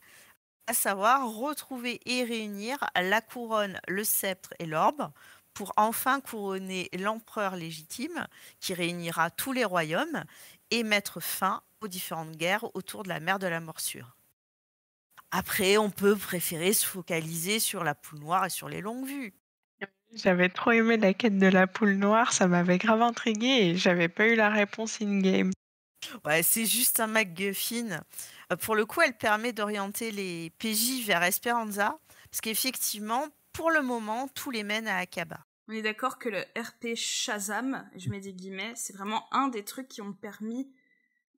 à savoir retrouver et réunir la couronne, le sceptre et l'orbe, pour enfin couronner l'empereur légitime qui réunira tous les royaumes et mettre fin aux différentes guerres autour de la mer de la morsure. Après, on peut préférer se focaliser sur la poule noire et sur les longues vues. J'avais trop aimé la quête de la poule noire, ça m'avait grave intriguée et j'avais pas eu la réponse in-game. Ouais, c'est juste un MacGuffin. Pour le coup, elle permet d'orienter les PJ vers Esperanza, parce qu'effectivement, pour le moment, tout les mène à Akaba. On est d'accord que le RP Shazam, je mets des guillemets, c'est vraiment un des trucs qui ont permis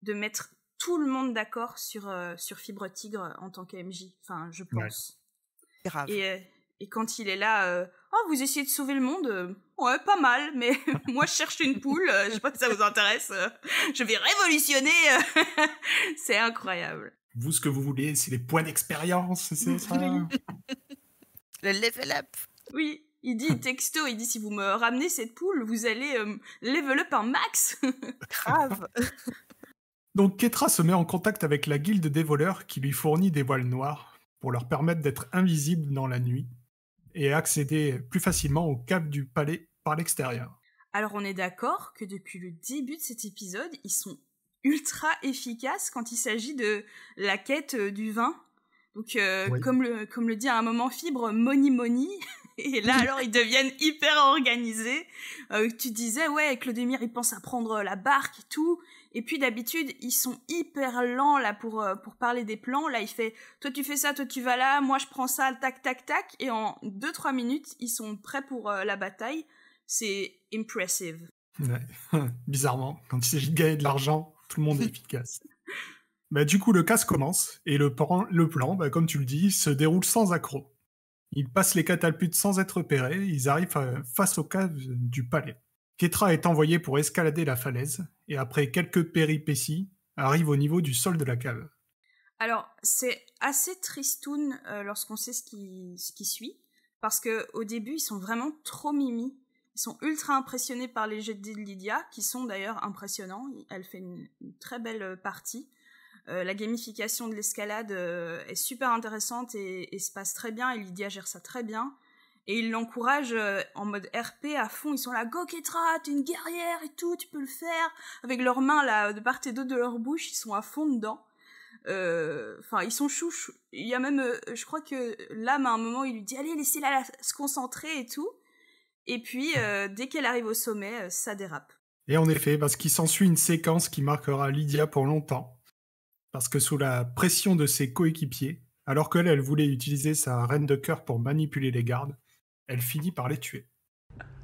de mettre tout le monde d'accord sur Fibre Tigre en tant qu'AMJ. Enfin, je pense. Ouais. Grave. Et quand il est là, oh, vous essayez de sauver le monde? Ouais, pas mal, mais moi je cherche une poule, je sais pas si ça vous intéresse, je vais révolutionner. C'est incroyable. Vous, ce que vous voulez, c'est les points d'expérience, c'est ça? Le level up. Oui. Il dit texto, il dit si vous me ramenez cette poule, vous allez level up un max. Grave. Donc Ketra se met en contact avec la guilde des voleurs qui lui fournit des voiles noirs pour leur permettre d'être invisibles dans la nuit et accéder plus facilement aux caves du palais par l'extérieur. Alors on est d'accord que depuis le début de cet épisode, ils sont ultra efficaces quand il s'agit de la quête du vin. Donc Oui. comme le dit à un moment Fibre, money. Et là alors ils deviennent hyper organisés. Tu disais ouais, Clodemir il pense à prendre la barque et tout. Et puis d'habitude ils sont hyper lents là pour parler des plans. Là il fait toi tu fais ça, toi tu vas là, moi je prends ça, tac tac tac. Et en 2-3 minutes ils sont prêts pour la bataille. C'est impressive. Ouais. Bizarrement, quand il s'agit de gagner de l'argent, tout le monde est efficace. Bah, du coup, le casse commence, et le plan, bah, comme tu le dis, se déroule sans accroc. Ils passent les catapultes sans être repérés, ils arrivent face aux caves du palais. Ketra est envoyé pour escalader la falaise, et après quelques péripéties, arrive au niveau du sol de la cave. Alors, c'est assez tristoun lorsqu'on sait ce qui suit, parce que au début, ils sont vraiment trop mimi. Ils sont ultra impressionnés par les jets de Lydia, qui sont d'ailleurs impressionnants. Elle fait une très belle partie. La gamification de l'escalade est super intéressante et se passe très bien, et Lydia gère ça très bien. Et ils l'encouragent en mode RP à fond. Ils sont là, go Ketra, t'es une guerrière et tout, tu peux le faire. Avec leurs mains là, de part et d'autre de leur bouche, ils sont à fond dedans. Enfin, ils sont chouches. Il y a même, je crois que l'âme à un moment, il lui dit, allez, laissez-la se concentrer et tout. Et puis, dès qu'elle arrive au sommet, ça dérape. Et en effet, parce qu'il s'ensuit une séquence qui marquera Lydia pour longtemps. Parce que sous la pression de ses coéquipiers, alors qu'elle voulait utiliser sa reine de cœur pour manipuler les gardes, elle finit par les tuer.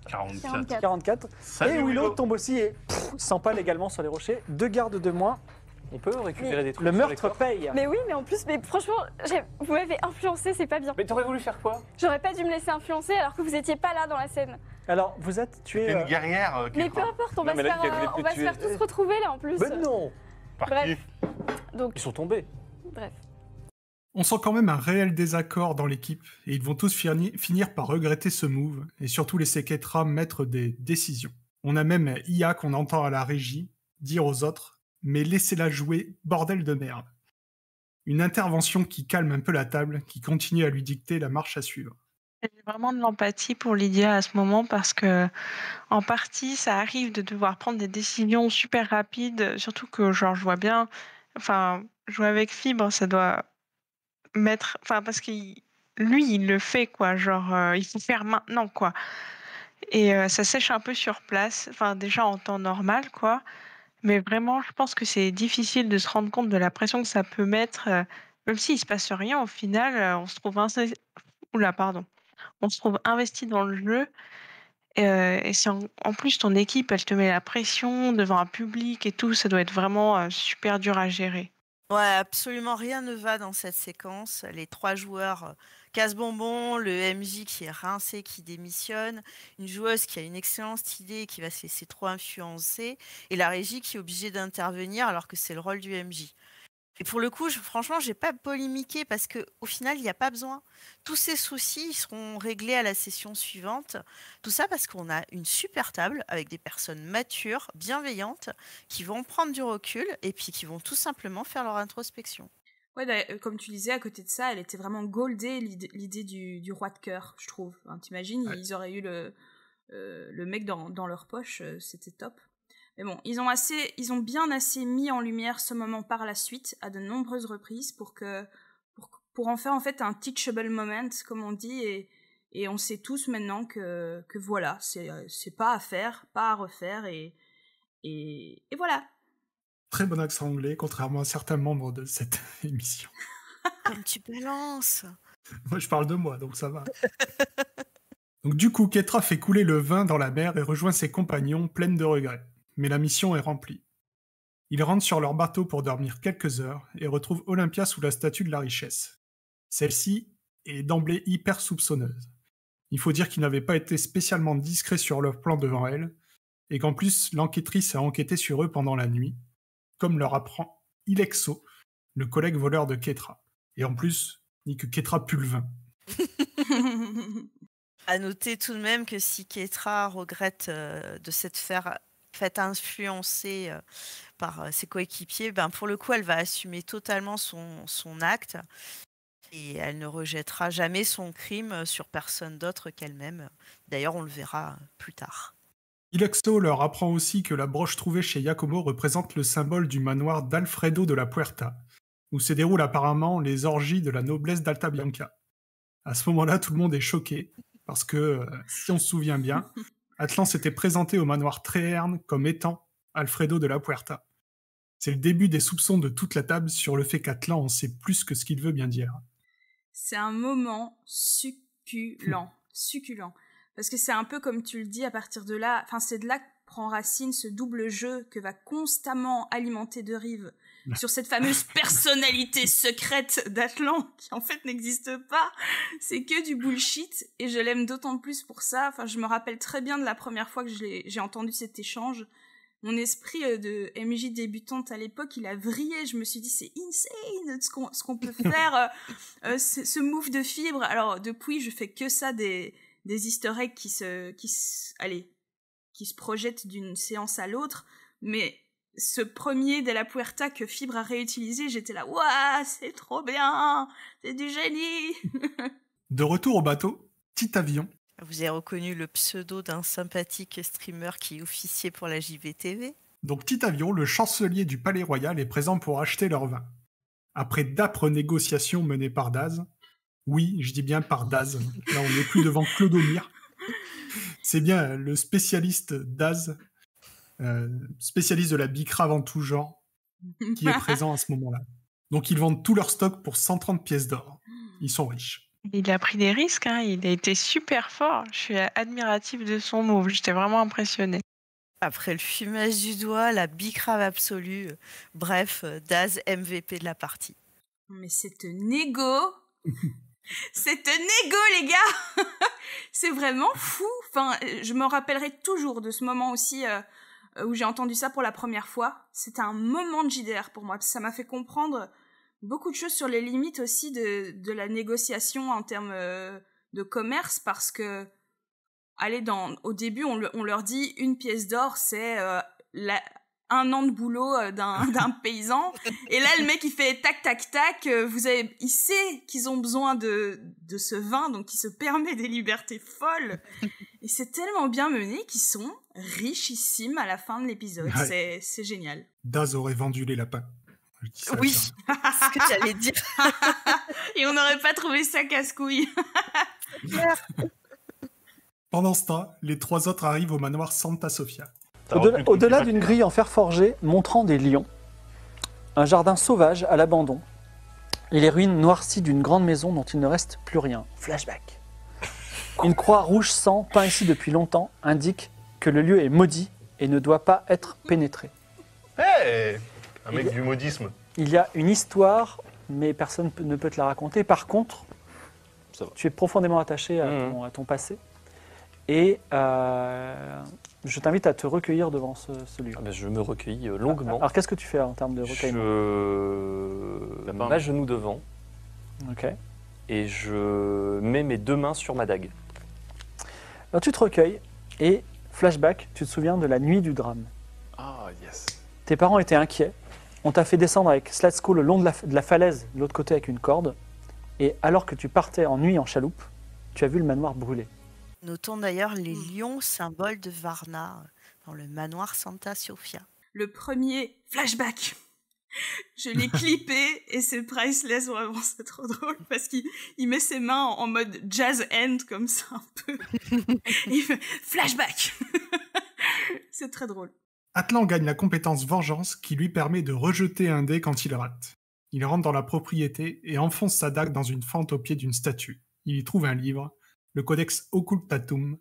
44. Salut, Et Willow Willow. tombe aussi et s'empale également sur les rochers. 2 gardes de moins. On peut récupérer des trucs. Le sur les meurtre corps paye. Mais oui, mais en plus, mais franchement, vous m'avez influencé, c'est pas bien. Mais t'aurais voulu faire quoi? J'aurais pas dû me laisser influencer alors que vous étiez pas là dans la scène. Alors, vous êtes tué. T'es une guerrière, Mais peu Ketra. importe, on Non, va mais se là, il y a faire, des on va se faire tués. tous retrouver là en plus. Mais non. Par Bref. qui Donc, Ils sont tombés. bref. On sent quand même un réel désaccord dans l'équipe, et ils vont tous finir par regretter ce move, et surtout laisser Ketra mettre des décisions. On a même IA qu'on entend à la régie dire aux autres « mais laissez-la jouer, bordel de merde ». Une intervention qui calme un peu la table, qui continue à lui dicter la marche à suivre. J'ai vraiment de l'empathie pour Lydia à ce moment parce que, en partie, ça arrive de devoir prendre des décisions super rapides, surtout que, genre, je vois bien, enfin, jouer avec Fibre, ça doit mettre, enfin, parce qu'il, lui, il le fait, quoi, genre, il faut faire maintenant, quoi. Et ça sèche un peu sur place, enfin, déjà en temps normal, quoi. Mais vraiment, je pense que c'est difficile de se rendre compte de la pression que ça peut mettre, même s'il se passe rien, au final, on se trouve Oula, pardon. On se trouve investi dans le jeu. Et si en plus ton équipe, elle te met la pression devant un public et tout, ça doit être vraiment super dur à gérer. Ouais, absolument rien ne va dans cette séquence. Les 3 joueurs casse-bonbon, le MJ qui est rincé, qui démissionne, une joueuse qui a une excellente idée et qui va se laisser trop influencer, et la régie qui est obligée d'intervenir alors que c'est le rôle du MJ. Et pour le coup, franchement, j'ai pas polémiqué parce que au final, il n'y a pas besoin. Tous ces soucis ils seront réglés à la session suivante. Tout ça parce qu'on a une super table avec des personnes matures, bienveillantes, qui vont prendre du recul et puis qui vont tout simplement faire leur introspection. Ouais, comme tu disais, à côté de ça, elle était vraiment goldée, l'idée du roi de cœur, je trouve. Enfin, t'imagines, Ouais. ils auraient eu le mec dans leur poche, c'était top. Mais bon, ils ont bien assez mis en lumière ce moment par la suite, à de nombreuses reprises, pour en faire en fait un teachable moment, comme on dit, et on sait tous maintenant que voilà, c'est pas à faire, pas à refaire, et voilà. Très bon accent anglais, contrairement à certains membres de cette émission. Comme tu balances. Moi, je parle de moi, donc ça va. Donc du coup, Ketra fait couler le vin dans la mer et rejoint ses compagnons pleines de regrets. Mais la mission est remplie. Ils rentrent sur leur bateau pour dormir quelques heures et retrouvent Olympia sous la statue de la richesse. Celle-ci est d'emblée hyper soupçonneuse. Il faut dire qu'ils n'avaient pas été spécialement discrets sur leur plan devant elle, et qu'en plus, l'enquêtrice a enquêté sur eux pendant la nuit, comme leur apprend Ilexo, le collègue voleur de Ketra. Et en plus, ni que Ketra pue le vin. À noter tout de même que si Keitra regrette de s'être fait influencer par ses coéquipiers, ben pour le coup, elle va assumer totalement son acte et elle ne rejettera jamais son crime sur personne d'autre qu'elle-même. D'ailleurs, on le verra plus tard. Ilexo leur apprend aussi que la broche trouvée chez Giacomo représente le symbole du manoir d'Alfredo de la Puerta, où se déroulent apparemment les orgies de la noblesse d'Alta Bianca. À ce moment-là, tout le monde est choqué, parce que, si on se souvient bien, Atlan s'était présenté au manoir Treherne comme étant Alfredo de la Puerta. C'est le début des soupçons de toute la table sur le fait qu'Atlan en sait plus que ce qu'il veut bien dire. C'est un moment succulent. Succulent. Parce que c'est un peu comme tu le dis, à partir de là, enfin c'est de là que prend racine ce double jeu que va constamment alimenter De Rive sur cette fameuse personnalité secrète d'Atlan qui en fait n'existe pas. C'est que du bullshit et je l'aime d'autant plus pour ça. Enfin, je me rappelle très bien de la première fois que j'ai entendu cet échange. Mon esprit de MJ débutante à l'époque, il a vrillé. Je me suis dit, c'est insane ce qu'on peut faire, ce move de fibre. Alors, depuis, je fais que ça des easter eggs qui se projettent d'une séance à l'autre. Mais ce premier de la Puerta que Fibre a réutilisé, j'étais là, ouah, c'est trop bien, c'est du génie. De retour au bateau, petit avion. Vous avez reconnu le pseudo d'un sympathique streamer qui officiait pour la JVTV. Donc petit avion, le chancelier du Palais Royal est présent pour acheter leur vin. Après d'âpres négociations menées par Daz, oui, je dis bien par Daz, là on n'est plus devant Clodomir, c'est bien le spécialiste Daz, spécialiste de la bicrave en tout genre, qui est présent à ce moment-là. Donc ils vendent tout leur stock pour 130 pièces d'or. Ils sont riches. Il a pris des risques, hein. Il a été super fort. Je suis admirative de son move. J'étais vraiment impressionnée. Après le fumage du doigt, la bicrave absolue. Bref, Daz MVP de la partie. Mais cette négo, cette négo, les gars, c'est vraiment fou. Enfin, je me rappellerai toujours de ce moment aussi où j'ai entendu ça pour la première fois. C'était un moment de JDR pour moi. Ça m'a fait comprendre beaucoup de choses sur les limites aussi de la négociation en termes de commerce, parce que au début on leur dit une pièce d'or c'est un an de boulot d'un paysan, et là le mec il fait tac tac tac, il sait qu'ils ont besoin de ce vin, donc il se permet des libertés folles et c'est tellement bien mené qu'ils sont richissimes à la fin de l'épisode. Ouais. C'est génial. Daz aurait vendu les lapins. Oui, c'est ce que j'allais dire. Et on n'aurait pas trouvé ça casse-couille. Pendant ce temps, les trois autres arrivent au manoir Santa Sofia. Au-delà d'une grille en fer forgé montrant des lions, un jardin sauvage à l'abandon et les ruines noircies d'une grande maison dont il ne reste plus rien. Flashback. Une croix rouge sang, peint ici depuis longtemps, indique que le lieu est maudit et ne doit pas être pénétré. Hey, un mec du maudisme. Il y a une histoire, mais personne ne peut te la raconter. Par contre, tu es profondément attaché à ton passé. Et je t'invite à te recueillir devant ce lieu. Ah ben je me recueillis longuement. Alors qu'est-ce que tu fais en termes de recueillement ? Je m'agenouille devant. Ok. Et je mets mes deux mains sur ma dague. Alors tu te recueilles et flashback, tu te souviens de la nuit du drame. Ah, yes. Tes parents étaient inquiets. On t'a fait descendre avec Slatsko le long de la falaise, de l'autre côté avec une corde. Et alors que tu partais en nuit en chaloupe, tu as vu le manoir brûler. Notons d'ailleurs les lions, symbole de Varna, dans le manoir Santa Sofia. Le premier flashback, je l'ai clippé et c'est priceless, vraiment, c'est trop drôle parce qu'il met ses mains en mode jazz hand comme ça un peu. Et il fait flashback. C'est très drôle. Atlan gagne la compétence vengeance qui lui permet de rejeter un dé quand il rate. Il rentre dans la propriété et enfonce sa dague dans une fente au pied d'une statue. Il y trouve un livre, le Codex Occultatum,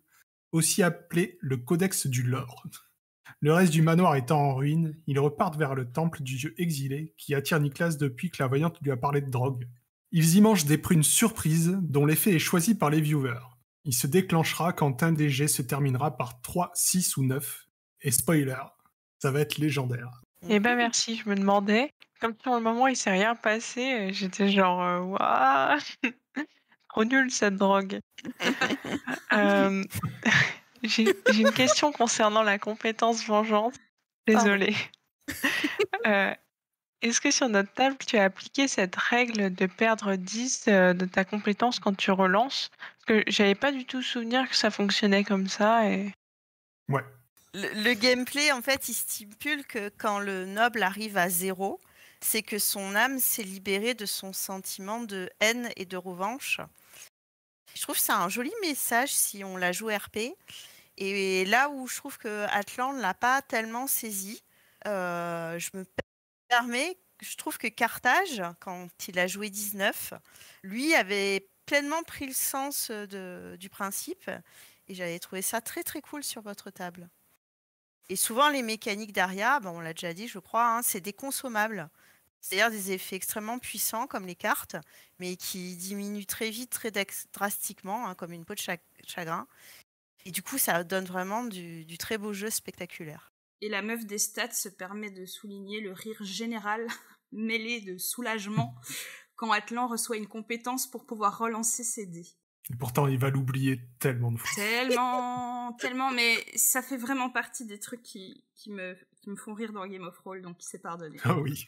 aussi appelé le Codex du Lore. Le reste du manoir étant en ruine, ils repartent vers le temple du dieu exilé qui attire Nicolas depuis que la voyante lui a parlé de drogue. Ils y mangent des prunes surprises dont l'effet est choisi par les viewers. Il se déclenchera quand un des jets se terminera par 3, 6 ou 9. Et spoiler, ça va être légendaire. Eh ben merci, je me demandais. Comme sur le moment il s'est rien passé, j'étais genre waouh. trop nul cette drogue. Euh, j'ai une question concernant la compétence vengeance. Désolée. Est-ce que sur notre table, tu as appliqué cette règle de perdre 10 de ta compétence quand tu relances? Parce que j'avais pas du tout souvenir que ça fonctionnait comme ça. Et... Ouais. Le gameplay, en fait, il stipule que quand le noble arrive à 0, c'est que son âme s'est libérée de son sentiment de haine et de revanche. Je trouve que c'est un joli message si on la joue RP. Et là où je trouve que Atlan ne l'a pas tellement saisi, je me permets, je trouve que Carthage, quand il a joué 19, lui avait pleinement pris le sens du principe. Et j'avais trouvé ça très très cool sur votre table. Et souvent, les mécaniques d'Aria, on l'a déjà dit, je crois, c'est des consommables. C'est-à-dire des effets extrêmement puissants, comme les cartes, mais qui diminuent très vite, très drastiquement, comme une peau de chagrin. Et du coup, ça donne vraiment du très beau jeu spectaculaire. Et la meuf des stats se permet de souligner le rire général, mêlé de soulagement, quand Atlan reçoit une compétence pour pouvoir relancer ses dés. Et pourtant, il va l'oublier tellement de fois. Tellement, mais ça fait vraiment partie des trucs qui me font rire dans Game of Roll, donc c'est pardonné. Ah oui.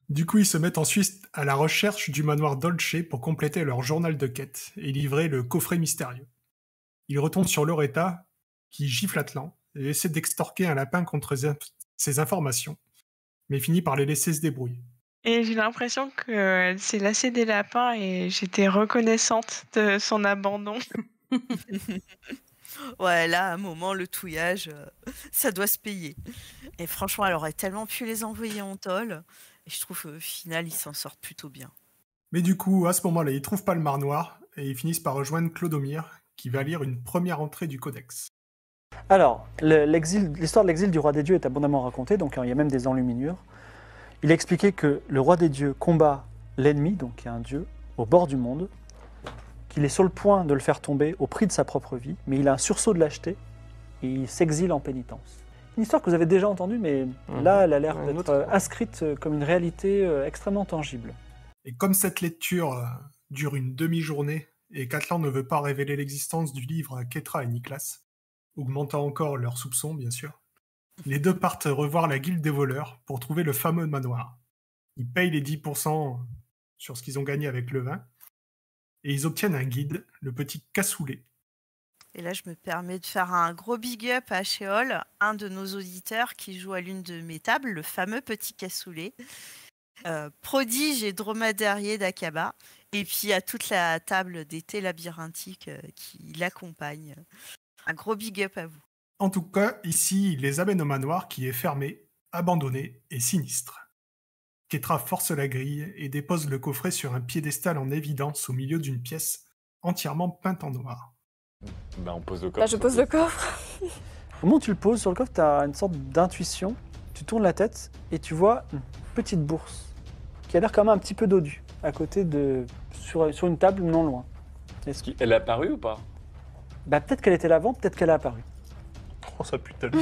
Du coup, ils se mettent ensuite à la recherche du manoir Dolce pour compléter leur journal de quête et livrer le coffret mystérieux. Ils retombent sur Loretta, qui gifle Atlan, et essaie d'extorquer un lapin contre ses informations, mais finit par les laisser se débrouiller. Et j'ai l'impression qu'elle s'est lassée des lapins et j'étais reconnaissante de son abandon. Ouais, là, à un moment, le touillage, ça doit se payer. Et franchement, elle aurait tellement pu les envoyer en tôle. Et je trouve qu'au final, ils s'en sortent plutôt bien. Mais du coup, à ce moment-là, ils trouvent pas le manoir, et ils finissent par rejoindre Clodomir, qui va lire une première entrée du codex. Alors, l'histoire de l'exil du roi des dieux est abondamment racontée, donc il y a même des enluminures. Il a expliqué que le roi des dieux combat l'ennemi, donc qui est un dieu, au bord du monde, qu'il est sur le point de le faire tomber au prix de sa propre vie, mais il a un sursaut de lâcheté et il s'exile en pénitence. Une histoire que vous avez déjà entendue, mais là, elle a l'air d'être inscrite comme une réalité extrêmement tangible. Et comme cette lecture dure une demi-journée et qu'Atlan ne veut pas révéler l'existence du livre à Ketra et Niklas, augmentant encore leurs soupçons, bien sûr, les deux partent revoir la guilde des voleurs pour trouver le fameux manoir. Ils payent les 10% sur ce qu'ils ont gagné avec le vin, et ils obtiennent un guide, le petit Cassoulet. Et là, je me permets de faire un gros big up à Sheol, un de nos auditeurs qui joue à l'une de mes tables, le fameux petit Cassoulet, prodige et dromadairier d'Akaba, et puis à toute la table d'été labyrinthique qui l'accompagne. Un gros big up à vous. En tout cas, ici, il les amène au manoir qui est fermé, abandonné et sinistre. Ketra force la grille et dépose le coffret sur un piédestal en évidence au milieu d'une pièce entièrement peinte en noir. On pose le coffre. Là, je pose le coffre. Au moment où tu le poses sur le coffre, tu as une sorte d'intuition. Tu tournes la tête et tu vois une petite bourse qui a l'air quand même un petit peu dodue, à côté sur une table non loin. Elle est apparue ou pas? Peut-être qu'elle était là avant, peut-être qu'elle est apparue. Oh, ça pue tellement.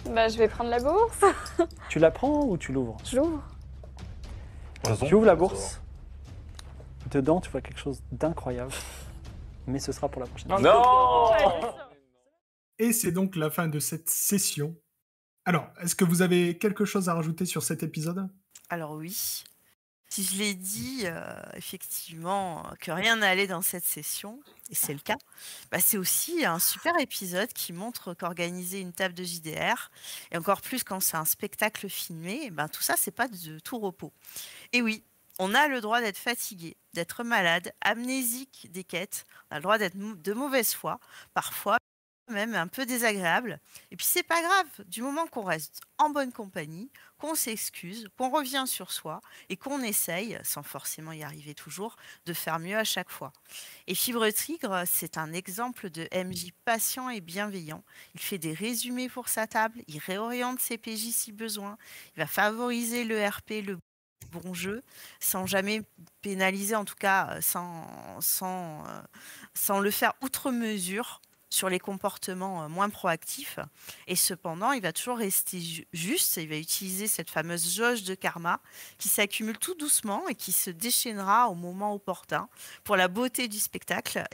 Je vais prendre la bourse. Tu la prends ou tu l'ouvres? Je l'ouvre. Tu ouvres la bourse. Dedans, tu vois quelque chose d'incroyable. Mais ce sera pour la prochaine. Non. Et c'est donc la fin de cette session. Alors, est-ce que vous avez quelque chose à rajouter sur cet épisode? Alors oui, si je l'ai dit, effectivement, que rien n'allait dans cette session, et c'est le cas, c'est aussi un super épisode qui montre qu'organiser une table de JDR, et encore plus quand c'est un spectacle filmé, tout ça, c'est pas de tout repos. Et oui, on a le droit d'être fatigué, d'être malade, amnésique des quêtes, on a le droit d'être de mauvaise foi, parfois même un peu désagréable. Et puis c'est pas grave, du moment qu'on reste en bonne compagnie, qu'on s'excuse, qu'on revient sur soi et qu'on essaye, sans forcément y arriver toujours, de faire mieux à chaque fois. Et Fibre Tigre, c'est un exemple de MJ patient et bienveillant. Il fait des résumés pour sa table, il réoriente ses PJ si besoin, il va favoriser le RP, le bon jeu, sans jamais pénaliser, en tout cas sans le faire outre mesure. sur les comportements moins proactifs. Et cependant, il va toujours rester juste. Il va utiliser cette fameuse jauge de karma qui s'accumule tout doucement et qui se déchaînera au moment opportun pour la beauté du spectacle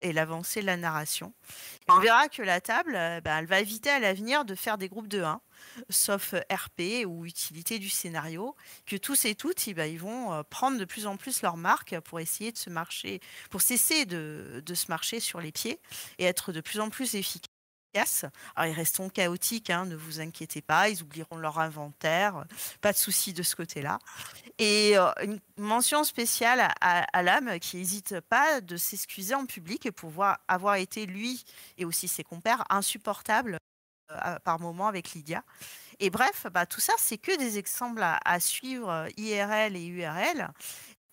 et l'avancée de la narration. Et on verra que la table, elle va éviter à l'avenir de faire des groupes de 1, sauf RP ou utilité du scénario, que tous et toutes, ils vont prendre de plus en plus leur marque pour essayer de pour cesser de se marcher sur les pieds et être de plus en plus efficaces. Alors, ils resteront chaotiques, hein, ne vous inquiétez pas, ils oublieront leur inventaire, pas de souci de ce côté-là. Et une mention spéciale à l'âme qui n'hésite pas de s'excuser en public pour avoir été, lui et aussi ses compères, insupportables par moment avec Lydia. Et bref, tout ça, c'est que des exemples à suivre IRL et URL.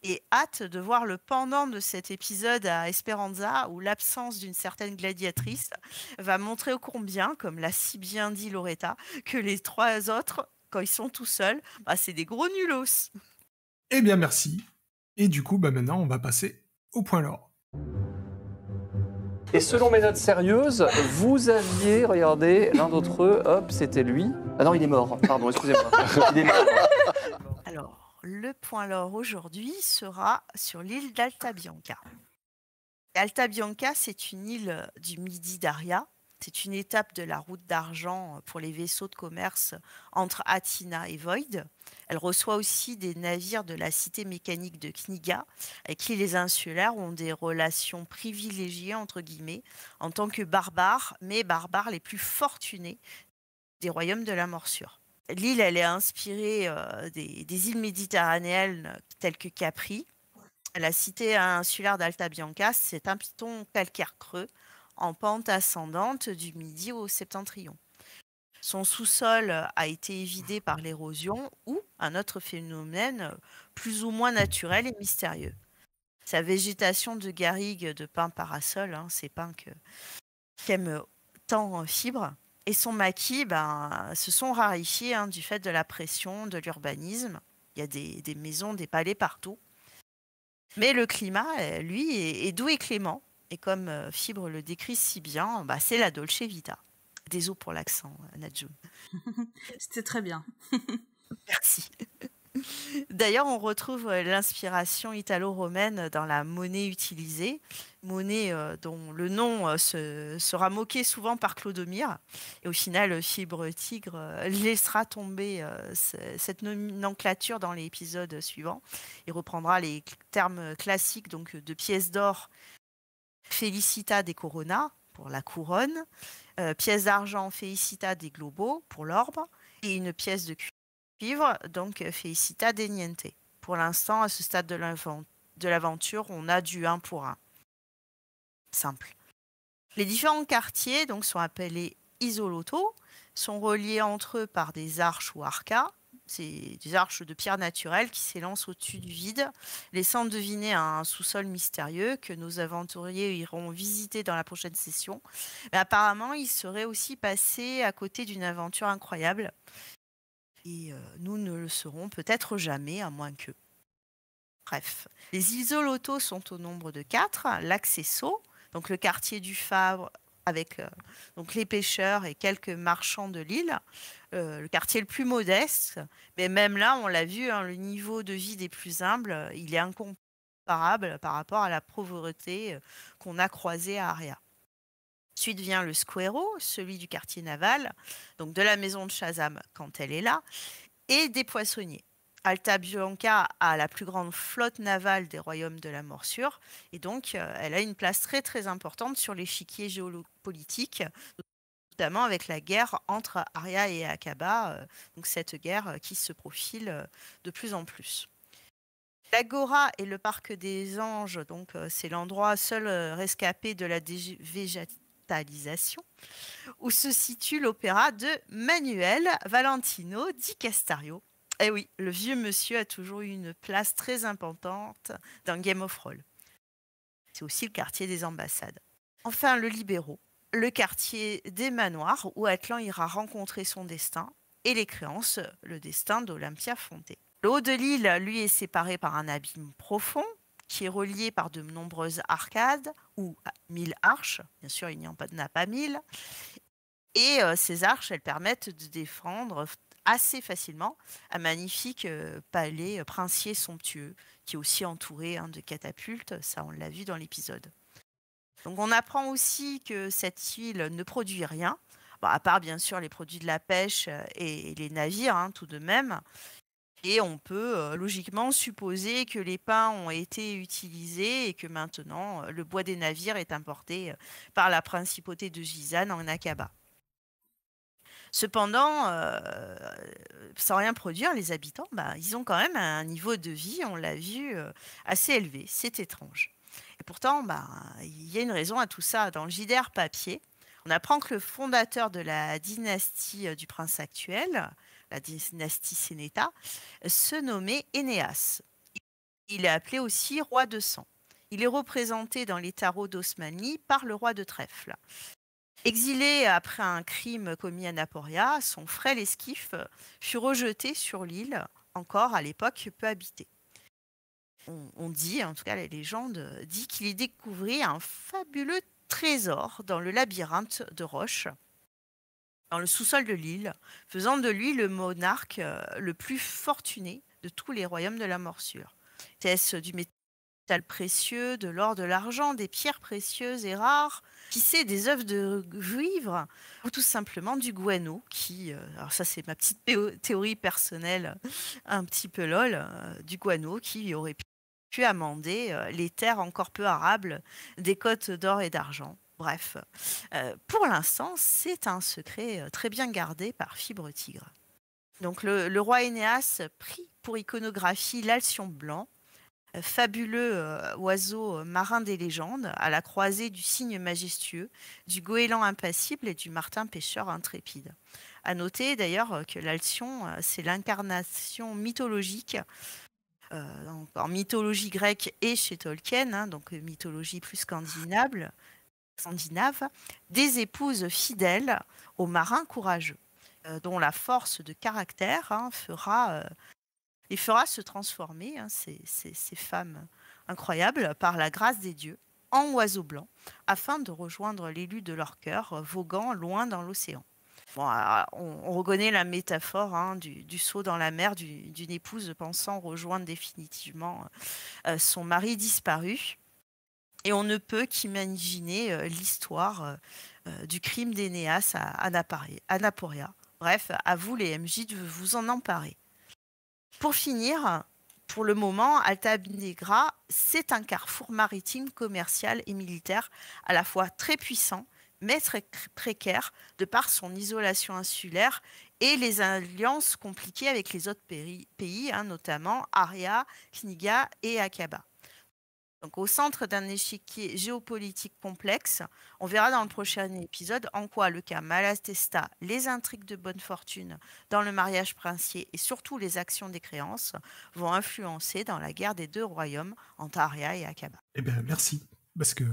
Et hâte de voir le pendant de cet épisode à Esperanza où l'absence d'une certaine gladiatrice va montrer au combien, comme l'a si bien dit Loretta, que les 3 autres, quand ils sont tout seuls, c'est des gros nulos. Eh bien, merci. Et du coup, maintenant, on va passer au point lore. Et selon mes notes sérieuses, vous aviez, regardez, l'un d'entre eux, hop, c'était lui. Ah non, il est mort, pardon, excusez-moi. Il est mort. Alors, le point lore aujourd'hui sera sur l'île d'Alta Bianca. Alta Bianca, c'est une île du midi d'Aria. C'est une étape de la route d'argent pour les vaisseaux de commerce entre Athina et Void. Elle reçoit aussi des navires de la cité mécanique de Kniga, avec qui les insulaires ont des relations privilégiées, entre guillemets, en tant que barbares, mais barbares les plus fortunés des royaumes de la morsure. L'île, elle est inspirée des îles méditerranéennes telles que Capri. La cité insulaire d'Alta Bianca, c'est un piton calcaire creux en pente ascendante du midi au septentrion. Son sous-sol a été évidé par l'érosion ou un autre phénomène plus ou moins naturel et mystérieux. Sa végétation de garrigues de pins parasol, ces pins qu'aiment tant Fibre, et son maquis se sont raréfiés du fait de la pression de l'urbanisme. Il y a des maisons, des palais partout. Mais le climat, lui, est doux et clément. Et comme Fibre le décrit si bien, c'est la Dolce Vita. Désolé pour l'accent, Najjoun. C'était très bien. Merci. D'ailleurs, on retrouve l'inspiration italo-romaine dans la monnaie utilisée, monnaie dont le nom sera moqué souvent par Clodomir. Et au final, Fibre Tigre laissera tomber cette nomenclature dans l'épisode suivant. Il reprendra les termes classiques donc, de pièces d'or, Felicita des Corona pour la couronne, pièce d'argent Felicita des Globos pour l'orbe, et une pièce de cuivre, donc Felicita des Niente. Pour l'instant, à ce stade de l'aventure, on a du 1 pour 1. Simple. Les différents quartiers donc, sont appelés isolotos, sont reliés entre eux par des arches ou arcas. C'est des arches de pierre naturelle qui s'élancent au-dessus du vide, laissant deviner un sous-sol mystérieux que nos aventuriers iront visiter dans la prochaine session. Mais apparemment, ils seraient aussi passés à côté d'une aventure incroyable. Et nous ne le saurons peut-être jamais, à moins que. Bref, les isolotos sont au nombre de 4. L'Accésso, donc le quartier du Fabre, avec donc les pêcheurs et quelques marchands de l'île, le quartier le plus modeste. Mais même là, on l'a vu, le niveau de vie des plus humbles, il est incomparable par rapport à la pauvreté qu'on a croisée à Aria. Ensuite vient le Squero, celui du quartier naval, donc de la maison de Shazam quand elle est là, et des poissonniers. Alta Bianca a la plus grande flotte navale des royaumes de la morsure, et donc elle a une place très très importante sur l'échiquier géopolitique, notamment avec la guerre entre Aria et Akaba, donc cette guerre qui se profile de plus en plus. L'Agora et le Parc des Anges, donc c'est l'endroit seul rescapé de la végétalisation, où se situe l'opéra de Manuel Valentino di Castario. Eh oui, le vieux monsieur a toujours eu une place très importante dans Game of Thrones. C'est aussi le quartier des ambassades. Enfin, le Libéraux, le quartier des manoirs où Atlan ira rencontrer son destin, et les créances, le destin d'Olympia Fonté. Le haut de l'île, lui, est séparé par un abîme profond qui est relié par de nombreuses arcades, ou 1000 arches. Bien sûr, il n'y en a pas 1000. Et ces arches, elles permettent de défendre assez facilement un magnifique palais princier somptueux, qui est aussi entouré de catapultes. Ça, on l'a vu dans l'épisode. Donc on apprend aussi que cette île ne produit rien, bon, à part bien sûr les produits de la pêche et les navires, tout de même. Et on peut logiquement supposer que les pins ont été utilisés et que maintenant le bois des navires est importé par la principauté de Gizan en Akaba. Cependant, sans rien produire, les habitants, ils ont quand même un niveau de vie, on l'a vu, assez élevé. C'est étrange. Et pourtant, il y a une raison à tout ça. Dans le JDR papier, on apprend que le fondateur de la dynastie du prince actuel, la dynastie Sénéta, se nommait Énéas. Il est appelé aussi roi de sang. Il est représenté dans les tarots d'Osmanie par le roi de trèfle. Exilé après un crime commis à Naporia, son frêle esquif fut rejeté sur l'île, encore à l'époque peu habitée. On dit, en tout cas la légende dit qu'il y découvrit un fabuleux trésor dans le labyrinthe de roches, dans le sous-sol de l'île, faisant de lui le monarque le plus fortuné de tous les royaumes de la morsure. Était-ce du métal précieux, de l'or, de l'argent, des pierres précieuses et rares, qui sait, des œuvres de cuivre, ou tout simplement du guano, qui, alors ça c'est ma petite théorie personnelle, un petit peu lol, du guano qui aurait pu amender les terres encore peu arables des côtes d'or et d'argent. Bref, pour l'instant, c'est un secret très bien gardé par Fibre Tigre. Donc le roi Énéas prit pour iconographie l'alcyon blanc, fabuleux oiseau marin des légendes, à la croisée du cygne majestueux, du goéland impassible et du martin pêcheur intrépide. À noter d'ailleurs que l'alcyon, c'est l'incarnation mythologique, en mythologie grecque et chez Tolkien, donc mythologie plus scandinave, des épouses fidèles aux marins courageux, dont la force de caractère les fera se transformer, ces femmes incroyables, par la grâce des dieux, en oiseaux blancs, afin de rejoindre l'élu de leur cœur, voguant loin dans l'océan. Bon, on reconnaît la métaphore du saut dans la mer d'une épouse pensant rejoindre définitivement son mari disparu. Et on ne peut qu'imaginer l'histoire du crime d'Énéas à Naporia. Bref, à vous les MJ de vous en emparer. Pour finir, pour le moment, Altamira, c'est un carrefour maritime, commercial et militaire à la fois très puissant, mais très précaire de par son isolation insulaire et les alliances compliquées avec les autres pays, notamment Aria, Kniga et Akaba. Donc, au centre d'un échiquier géopolitique complexe, on verra dans le prochain épisode en quoi le cas Malatesta, les intrigues de bonne fortune dans le mariage princier et surtout les actions des créances vont influencer dans la guerre des deux royaumes entre Aria et Akaba. Eh bien, merci, parce que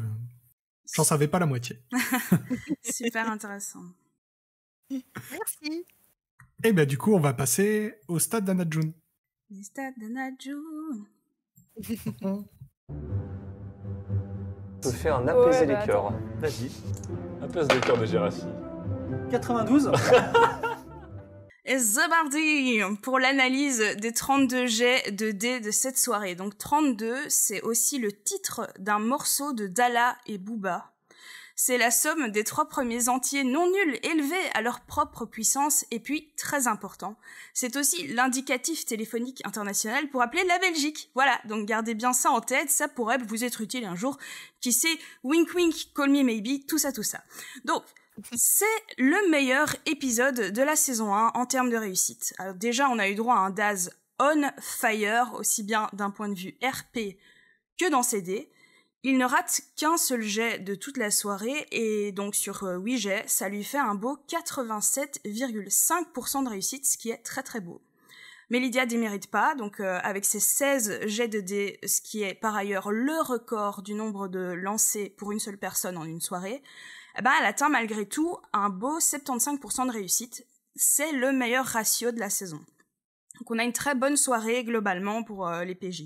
j'en savais pas la moitié. Super intéressant. Merci. Eh bien, du coup, on va passer au stade d'Anajun. Les stades d'Anajun. Je fais un apaiser les cœurs. Vas-y. Apaise les cœurs de Gérassi. 92. Et The Bardi pour l'analyse des 32 jets de dés de cette soirée. Donc 32, c'est aussi le titre d'un morceau de Dalla et Booba. C'est la somme des 3 premiers entiers non nuls élevés à leur propre puissance et puis, très important, c'est aussi l'indicatif téléphonique international pour appeler la Belgique. Voilà, donc gardez bien ça en tête, ça pourrait vous être utile un jour. Qui sait, wink wink, call me maybe, tout ça. Donc, c'est le meilleur épisode de la saison 1 en termes de réussite. Alors déjà, on a eu droit à un Daz on fire, aussi bien d'un point de vue RP que dans ses dés. Il ne rate qu'un seul jet de toute la soirée et donc sur 8 jets, ça lui fait un beau 87,5% de réussite, ce qui est très très beau. Mais Lydia démérite pas, donc avec ses 16 jets de dés, ce qui est par ailleurs le record du nombre de lancers pour une seule personne en une soirée, elle atteint malgré tout un beau 75% de réussite. C'est le meilleur ratio de la saison. Donc on a une très bonne soirée globalement pour les PJ.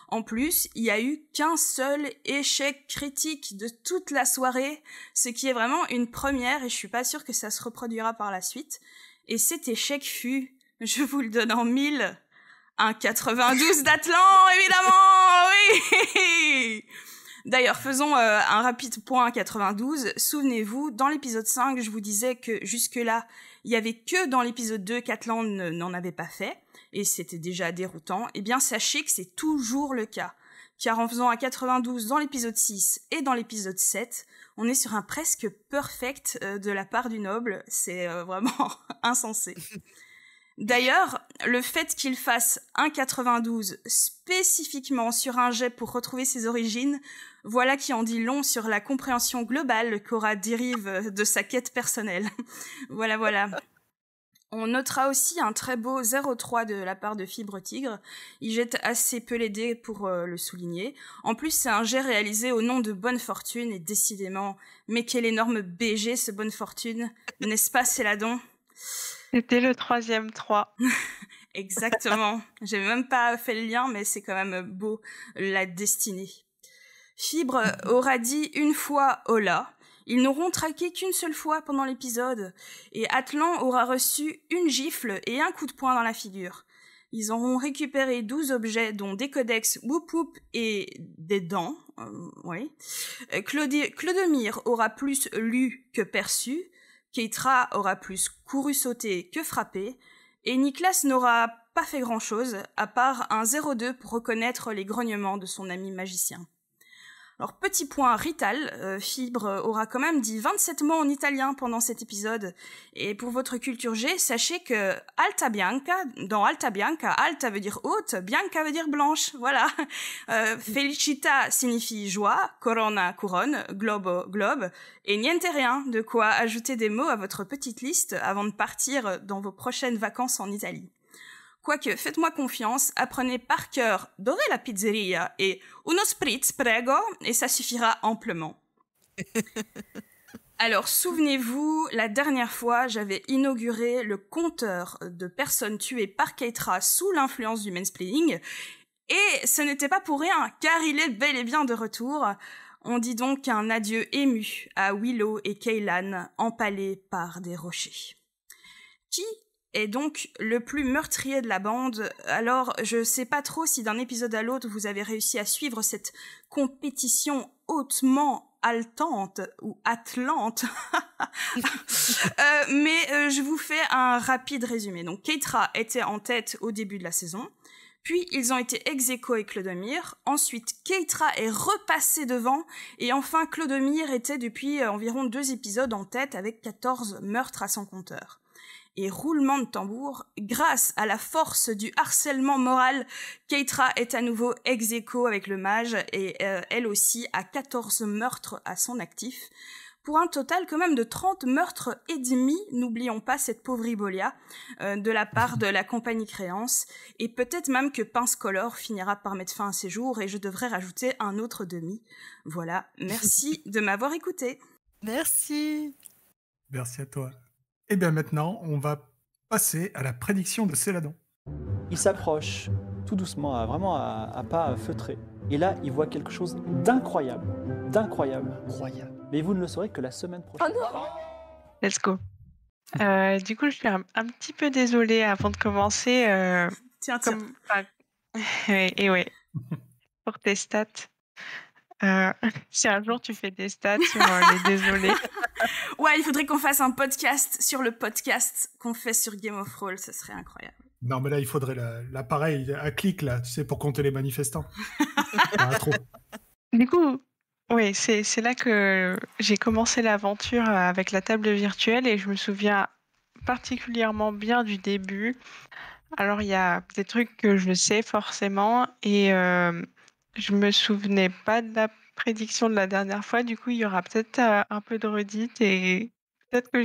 En plus, il y a eu qu'un seul échec critique de toute la soirée, ce qui est vraiment une première et je suis pas sûre que ça se reproduira par la suite. Et cet échec fut, je vous le donne en 1000, un 92 d'Atlan, évidemment, oui. D'ailleurs, faisons un rapide point à 92. Souvenez-vous, dans l'épisode 5, je vous disais que jusque-là, il y avait que dans l'épisode 2 qu'Atlan n'en avait pas fait, et c'était déjà déroutant. Eh bien, sachez que c'est toujours le cas, car en faisant un 92 dans l'épisode 6 et dans l'épisode 7, on est sur un presque perfect de la part du noble. C'est vraiment insensé. D'ailleurs, le fait qu'il fasse un 92 spécifiquement sur un jet pour retrouver ses origines, voilà qui en dit long sur la compréhension globale qu'Aura dérive de sa quête personnelle. Voilà. On notera aussi un très beau 0,3 de la part de Fibre Tigre. Il jette assez peu les dés pour le souligner. En plus, c'est un jet réalisé au nom de Bonne Fortune, et décidément, mais quel énorme BG ce Bonne Fortune, n'est-ce pas, Céladon ? C'était le 3e 3. Exactement. J'ai même pas fait le lien, mais c'est quand même beau, la destinée. Fibre aura dit une fois hola. Ils n'auront traqué qu'une seule fois pendant l'épisode, et Atlan aura reçu une gifle et un coup de poing dans la figure. Ils auront récupéré 12 objets, dont des codex Whoop Whoop et des dents. Oui. Clodomir aura plus lu que perçu. Keitra aura plus couru sauter que frappé, et Niklas n'aura pas fait grand-chose, à part un 0,2 pour reconnaître les grognements de son ami magicien. Alors, petit point Rital, Fibre aura quand même dit 27 mots en italien pendant cet épisode, et pour votre culture G, sachez que Alta Bianca, dans Alta Bianca, Alta veut dire haute, Bianca veut dire blanche, voilà. Felicita signifie joie, Corona couronne, Globo globe, et niente rien, de quoi ajouter des mots à votre petite liste avant de partir dans vos prochaines vacances en Italie. Quoique, faites-moi confiance, apprenez par cœur « Dove la pizzeria ?» et « Uno spritz, prego ?» et ça suffira amplement. Alors, souvenez-vous, la dernière fois, j'avais inauguré le compteur de personnes tuées par Keitra sous l'influence du mansplaining, et ce n'était pas pour rien, car il est bel et bien de retour. On dit donc un adieu ému à Willow et Kaylan, empalés par des rochers. Qui est donc le plus meurtrier de la bande? Alors, je sais pas trop si d'un épisode à l'autre vous avez réussi à suivre cette compétition hautement haletante ou atlante, mais je vous fais un rapide résumé. Donc, Keitra était en tête au début de la saison, puis ils ont été ex-aequo avec Clodomir, ensuite Keitra est repassé devant, et enfin Clodomir était depuis environ 2 épisodes en tête avec 14 meurtres à son compteur. Et roulement de tambour, grâce à la force du harcèlement moral, Keitra est à nouveau ex-aequo avec le mage et elle aussi a 14 meurtres à son actif, pour un total quand même de 30 meurtres et demi, n'oublions pas cette pauvre Ibolia, de la part de la compagnie Créance, et peut-être même que Pince Color finira par mettre fin à ses jours et je devrais rajouter un autre demi. Voilà, merci de m'avoir écouté. Merci. Merci à toi. Et bien maintenant, on va passer à la prédiction de Céladon. Il s'approche tout doucement, vraiment à pas feutrés. Et là, il voit quelque chose d'incroyable. Incroyable. Mais vous ne le saurez que la semaine prochaine. Oh non! Let's go. Du coup, je suis un petit peu désolée avant de commencer. Tiens. Et ouais, pour tes stats. Si un jour tu fais des stats sur les désolés. Ouais, il faudrait qu'on fasse un podcast sur le podcast qu'on fait sur Game of Thrones, ce serait incroyable. Non, mais là, il faudrait l'appareil à clic, là, tu sais, pour compter les manifestants. Trop. Du coup, oui, c'est là que j'ai commencé l'aventure avec la table virtuelle et je me souviens particulièrement bien du début. Alors, il y a des trucs que je sais forcément et je me souvenais pas de la prédiction de la dernière fois. Du coup, il y aura peut-être un peu de redite et peut-être que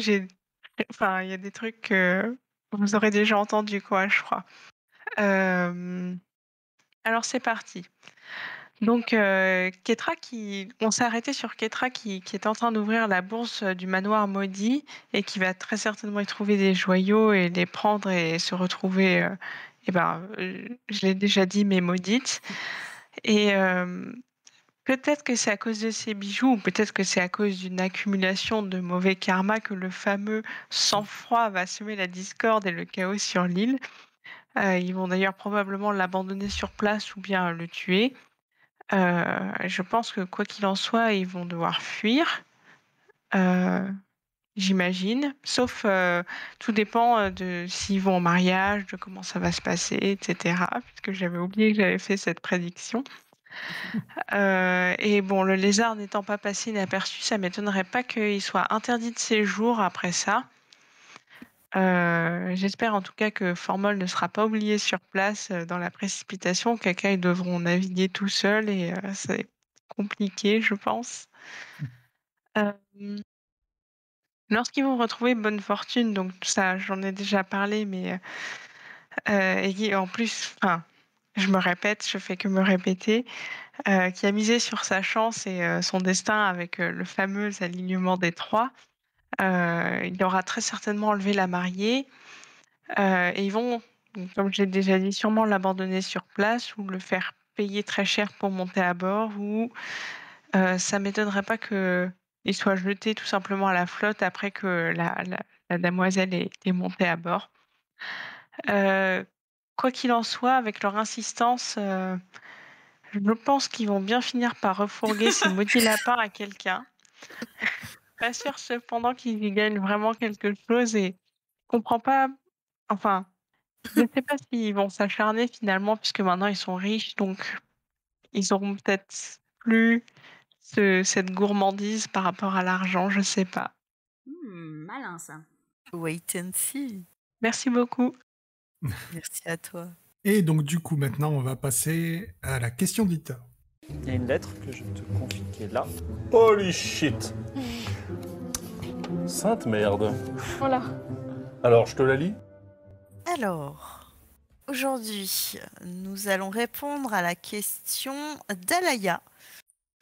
Enfin, il y a des trucs que vous aurez déjà entendus, quoi, je crois. Alors, c'est parti. Donc, Keitra on s'est arrêté sur Keitra qui est en train d'ouvrir la bourse du manoir maudit et qui va très certainement y trouver des joyaux et les prendre et se retrouver je l'ai déjà dit, mais maudite. Et peut-être que c'est à cause de ces bijoux, ou peut-être que c'est à cause d'une accumulation de mauvais karma que le fameux sang-froid va semer la discorde et le chaos sur l'île. Ils vont d'ailleurs probablement l'abandonner sur place ou bien le tuer. Je pense que quoi qu'il en soit, ils vont devoir fuir. J'imagine, sauf tout dépend de s'ils vont en mariage, de comment ça va se passer, etc. Puisque j'avais oublié que j'avais fait cette prédiction. Et bon, le lézard n'étant pas passé inaperçu, ça m'étonnerait pas qu'il soit interdit de séjour après ça. J'espère en tout cas que Formol ne sera pas oublié sur place dans la précipitation. Caca, ils devront naviguer tout seuls et c'est compliqué, je pense. Euh, Lorsqu'ils vont retrouver bonne fortune, donc ça, j'en ai déjà parlé, mais et en plus, enfin, je me répète, je fais que me répéter, qui a misé sur sa chance et son destin avec le fameux alignement des trois. Il aura très certainement enlevé la mariée et ils vont, comme je l'ai déjà dit, sûrement l'abandonner sur place ou le faire payer très cher pour monter à bord ou ça m'étonnerait pas qu'il soit jeté tout simplement à la flotte après que la demoiselle ait été montée à bord. Quoi qu'il en soit, avec leur insistance, je pense qu'ils vont bien finir par refourguer ces maudits lapins à quelqu'un. Pas sûr cependant qu'ils y gagnent vraiment quelque chose et je comprends pas. Enfin, je ne sais pas s'ils vont s'acharner finalement, puisque maintenant ils sont riches, donc ils auront peut-être plus cette gourmandise par rapport à l'argent, je sais pas. Malin ça. Wait and see. Merci beaucoup. Merci à toi. Et donc, du coup, maintenant, on va passer à la question d'Ita. Il y a une lettre que je te confie qui est là. Holy shit. Sainte merde. Voilà. Alors, je te la lis. Alors, aujourd'hui, nous allons répondre à la question d'Alaya.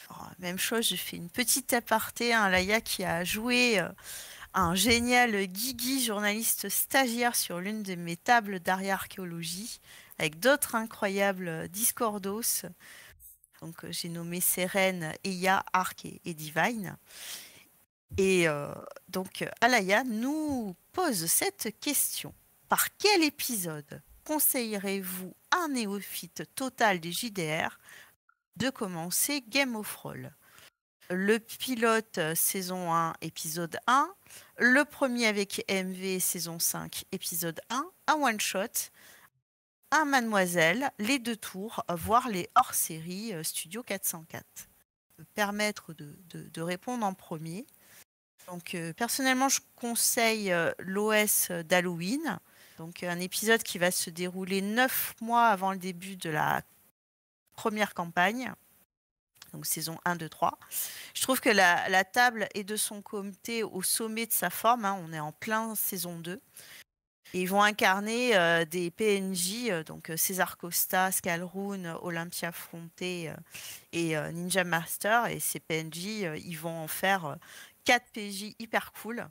Alors, même chose, je fais une petite aparté. Alaya qui a joué un génial Guigui, journaliste stagiaire sur l'une de mes tables d'archéologie, avec d'autres incroyables discordos. Donc, j'ai nommé Seren, Eya, Arc et Divine. Et donc, Alaya nous pose cette question. Par quel épisode conseillerez-vous à un néophyte total des JDR de commencer Game of Roll? Le pilote saison 1, épisode 1, le premier avec MV saison 5, épisode 1, un one-shot, un Mademoiselle, les 2 tours, voire les hors-série Studio 404. Permettre de répondre en premier. Donc personnellement, je conseille l'OS d'Halloween, donc un épisode qui va se dérouler 9 mois avant le début de la première campagne. Donc saison 1, 2, 3. Je trouve que la table est de son côté au sommet de sa forme. On est en plein saison 2. Et ils vont incarner des PNJ, donc César Costa, Scalroon, Olympia Fronté et Ninja Master. Et ces PNJ, ils vont en faire 4 PJ hyper cool.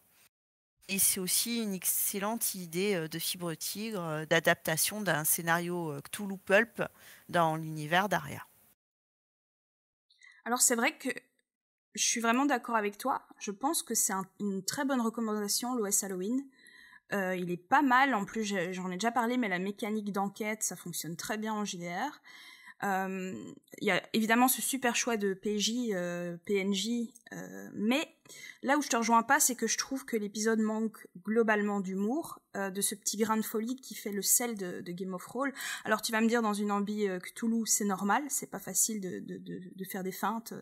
Et c'est aussi une excellente idée de Fibre Tigre, d'adaptation d'un scénario Cthulhu Pulp dans l'univers d'Aria. Alors c'est vrai que je suis vraiment d'accord avec toi. Je pense que c'est une très bonne recommandation, l'OS Halloween. Il est pas mal, en plus j'en ai déjà parlé, mais la mécanique d'enquête, ça fonctionne très bien en JDR. Il y a évidemment ce super choix de PJ, PNJ, mais là où je te rejoins pas, c'est que je trouve que l'épisode manque globalement d'humour, de ce petit grain de folie qui fait le sel de Game of Roll. Alors tu vas me dire, dans une ambi Cthulhu, c'est normal, c'est pas facile de faire des feintes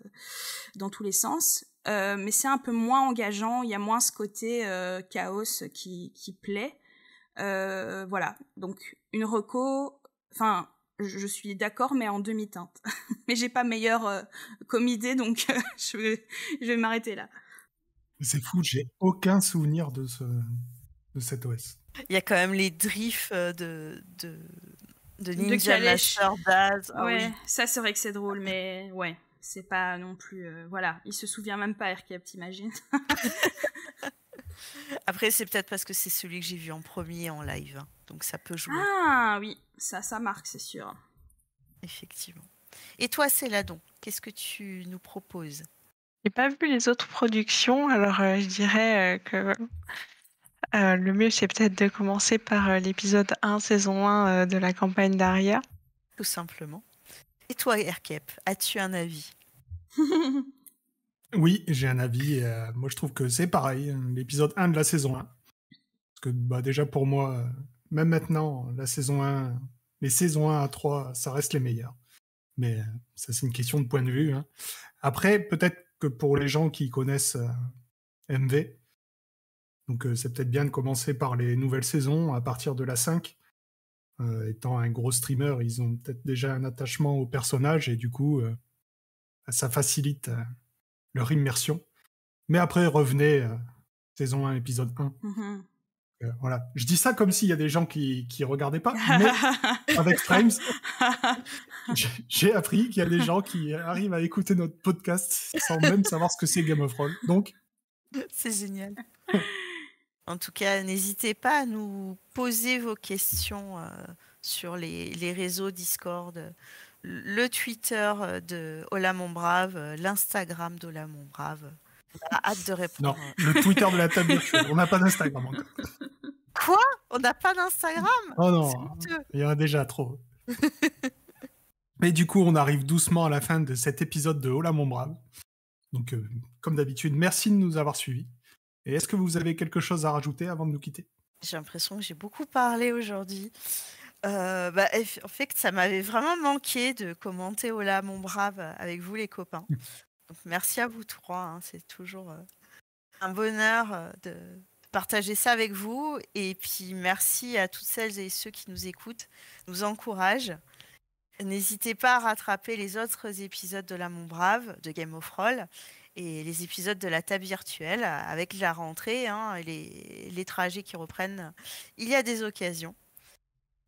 dans tous les sens, mais c'est un peu moins engageant, il y a moins ce côté chaos qui plaît. Voilà, donc une reco, enfin... Je suis d'accord, mais en demi-teinte. Mais j'ai pas meilleur comme idée, donc je vais m'arrêter là. C'est fou, j'ai aucun souvenir de cet OS. Il y a quand même les drifts de Ninja Master Baz. Ah, ouais, oui. Ça c'est vrai que c'est drôle, mais ouais, c'est pas non plus... voilà, il se souvient même pas, RKAP, t'imagines. Après, c'est peut-être parce que c'est celui que j'ai vu en premier en live. Donc ça peut jouer. Ah oui, ça marque, c'est sûr. Effectivement. Et toi, Céladon, qu'est-ce que tu nous proposes? J'ai pas vu les autres productions, alors je dirais que le mieux c'est peut-être de commencer par l'épisode 1, saison 1 de la campagne d'Aria. Tout simplement. Et toi, Erkep, as-tu un avis? Oui, j'ai un avis. Moi, je trouve que c'est pareil, l'épisode 1 de la saison 1. Parce que déjà pour moi, même maintenant, la saison 1, les saisons 1 à 3, ça reste les meilleurs. Mais ça, c'est une question de point de vue. Hein. Après, peut-être que pour les gens qui connaissent MV, donc c'est peut-être bien de commencer par les nouvelles saisons à partir de la 5. Étant un gros streamer, ils ont peut-être déjà un attachement au personnage et du coup, ça facilite leur immersion. Mais après, revenez saison 1, épisode 1. Mhm. Voilà. Je dis ça comme s'il y a des gens qui regardaient pas, mais avec Frames, j'ai appris qu'il y a des gens qui arrivent à écouter notre podcast sans même savoir ce que c'est Game of Thrones. Donc, c'est génial. En tout cas, n'hésitez pas à nous poser vos questions sur les réseaux Discord, le Twitter de Hola Mon Brave, l'Instagram d'Hola Mon Brave. On a hâte de répondre. Non, le Twitter de la table virtuelle. On n'a pas d'Instagram encore. Quoi? On n'a pas d'Instagram? Oh non, il y en a déjà trop. Mais du coup, on arrive doucement à la fin de cet épisode de Hola Mon Brave. Donc, comme d'habitude, merci de nous avoir suivis. Et est-ce que vous avez quelque chose à rajouter avant de nous quitter? J'ai l'impression que j'ai beaucoup parlé aujourd'hui. En fait, ça m'avait vraiment manqué de commenter Hola Mon Brave avec vous, les copains. Donc, merci à vous trois. Hein. C'est toujours un bonheur de partager ça avec vous. Et puis, merci à toutes celles et ceux qui nous écoutent, nous encouragent. N'hésitez pas à rattraper les autres épisodes de Hola Mon Brave, de Game of Thrones, et les épisodes de la table virtuelle avec la rentrée et les trajets qui reprennent. Il y a des occasions.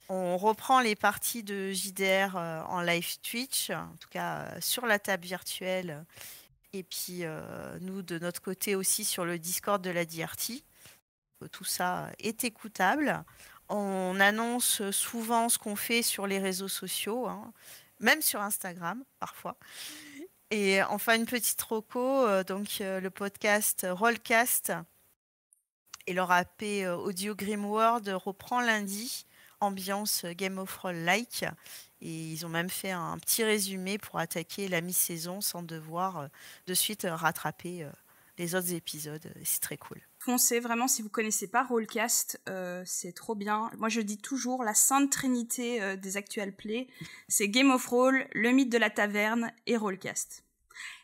On reprend les parties de JDR en live Twitch, en tout cas sur la table virtuelle. Et puis nous, de notre côté aussi, sur le Discord de la DRT. Tout ça est écoutable. On annonce souvent ce qu'on fait sur les réseaux sociaux, même sur Instagram parfois. Et enfin, une petite reco, le podcast Rollcast et leur AP Audio Grimworld reprend lundi, ambiance Game of Thrones-like. Et ils ont même fait un petit résumé pour attaquer la mi-saison sans devoir de suite rattraper les autres épisodes. C'est très cool. Foncez vraiment, si vous connaissez pas Rollcast, c'est trop bien. Moi, je dis toujours la sainte trinité des actual plays, c'est Game of Roll, Le Mythe de la Taverne et Rollcast.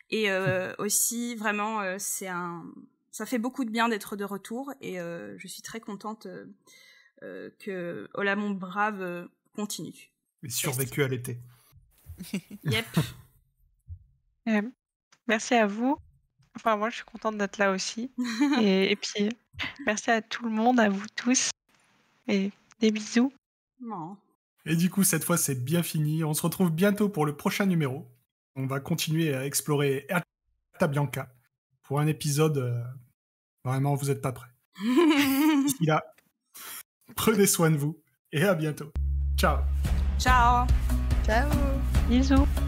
Et aussi, vraiment, ça fait beaucoup de bien d'être de retour et je suis très contente que Hola Mon Brave continue. Et survécu à l'été. Yep. Merci à vous. Enfin, moi, je suis contente d'être là aussi. et puis, merci à tout le monde, à vous tous. Et des bisous. Non. Et du coup, cette fois, c'est bien fini. On se retrouve bientôt pour le prochain numéro. On va continuer à explorer Erta Bianca pour un épisode... Vraiment, vous n'êtes pas prêts. D'ici là, prenez soin de vous et à bientôt. Ciao. Ciao. Ciao. Bisous.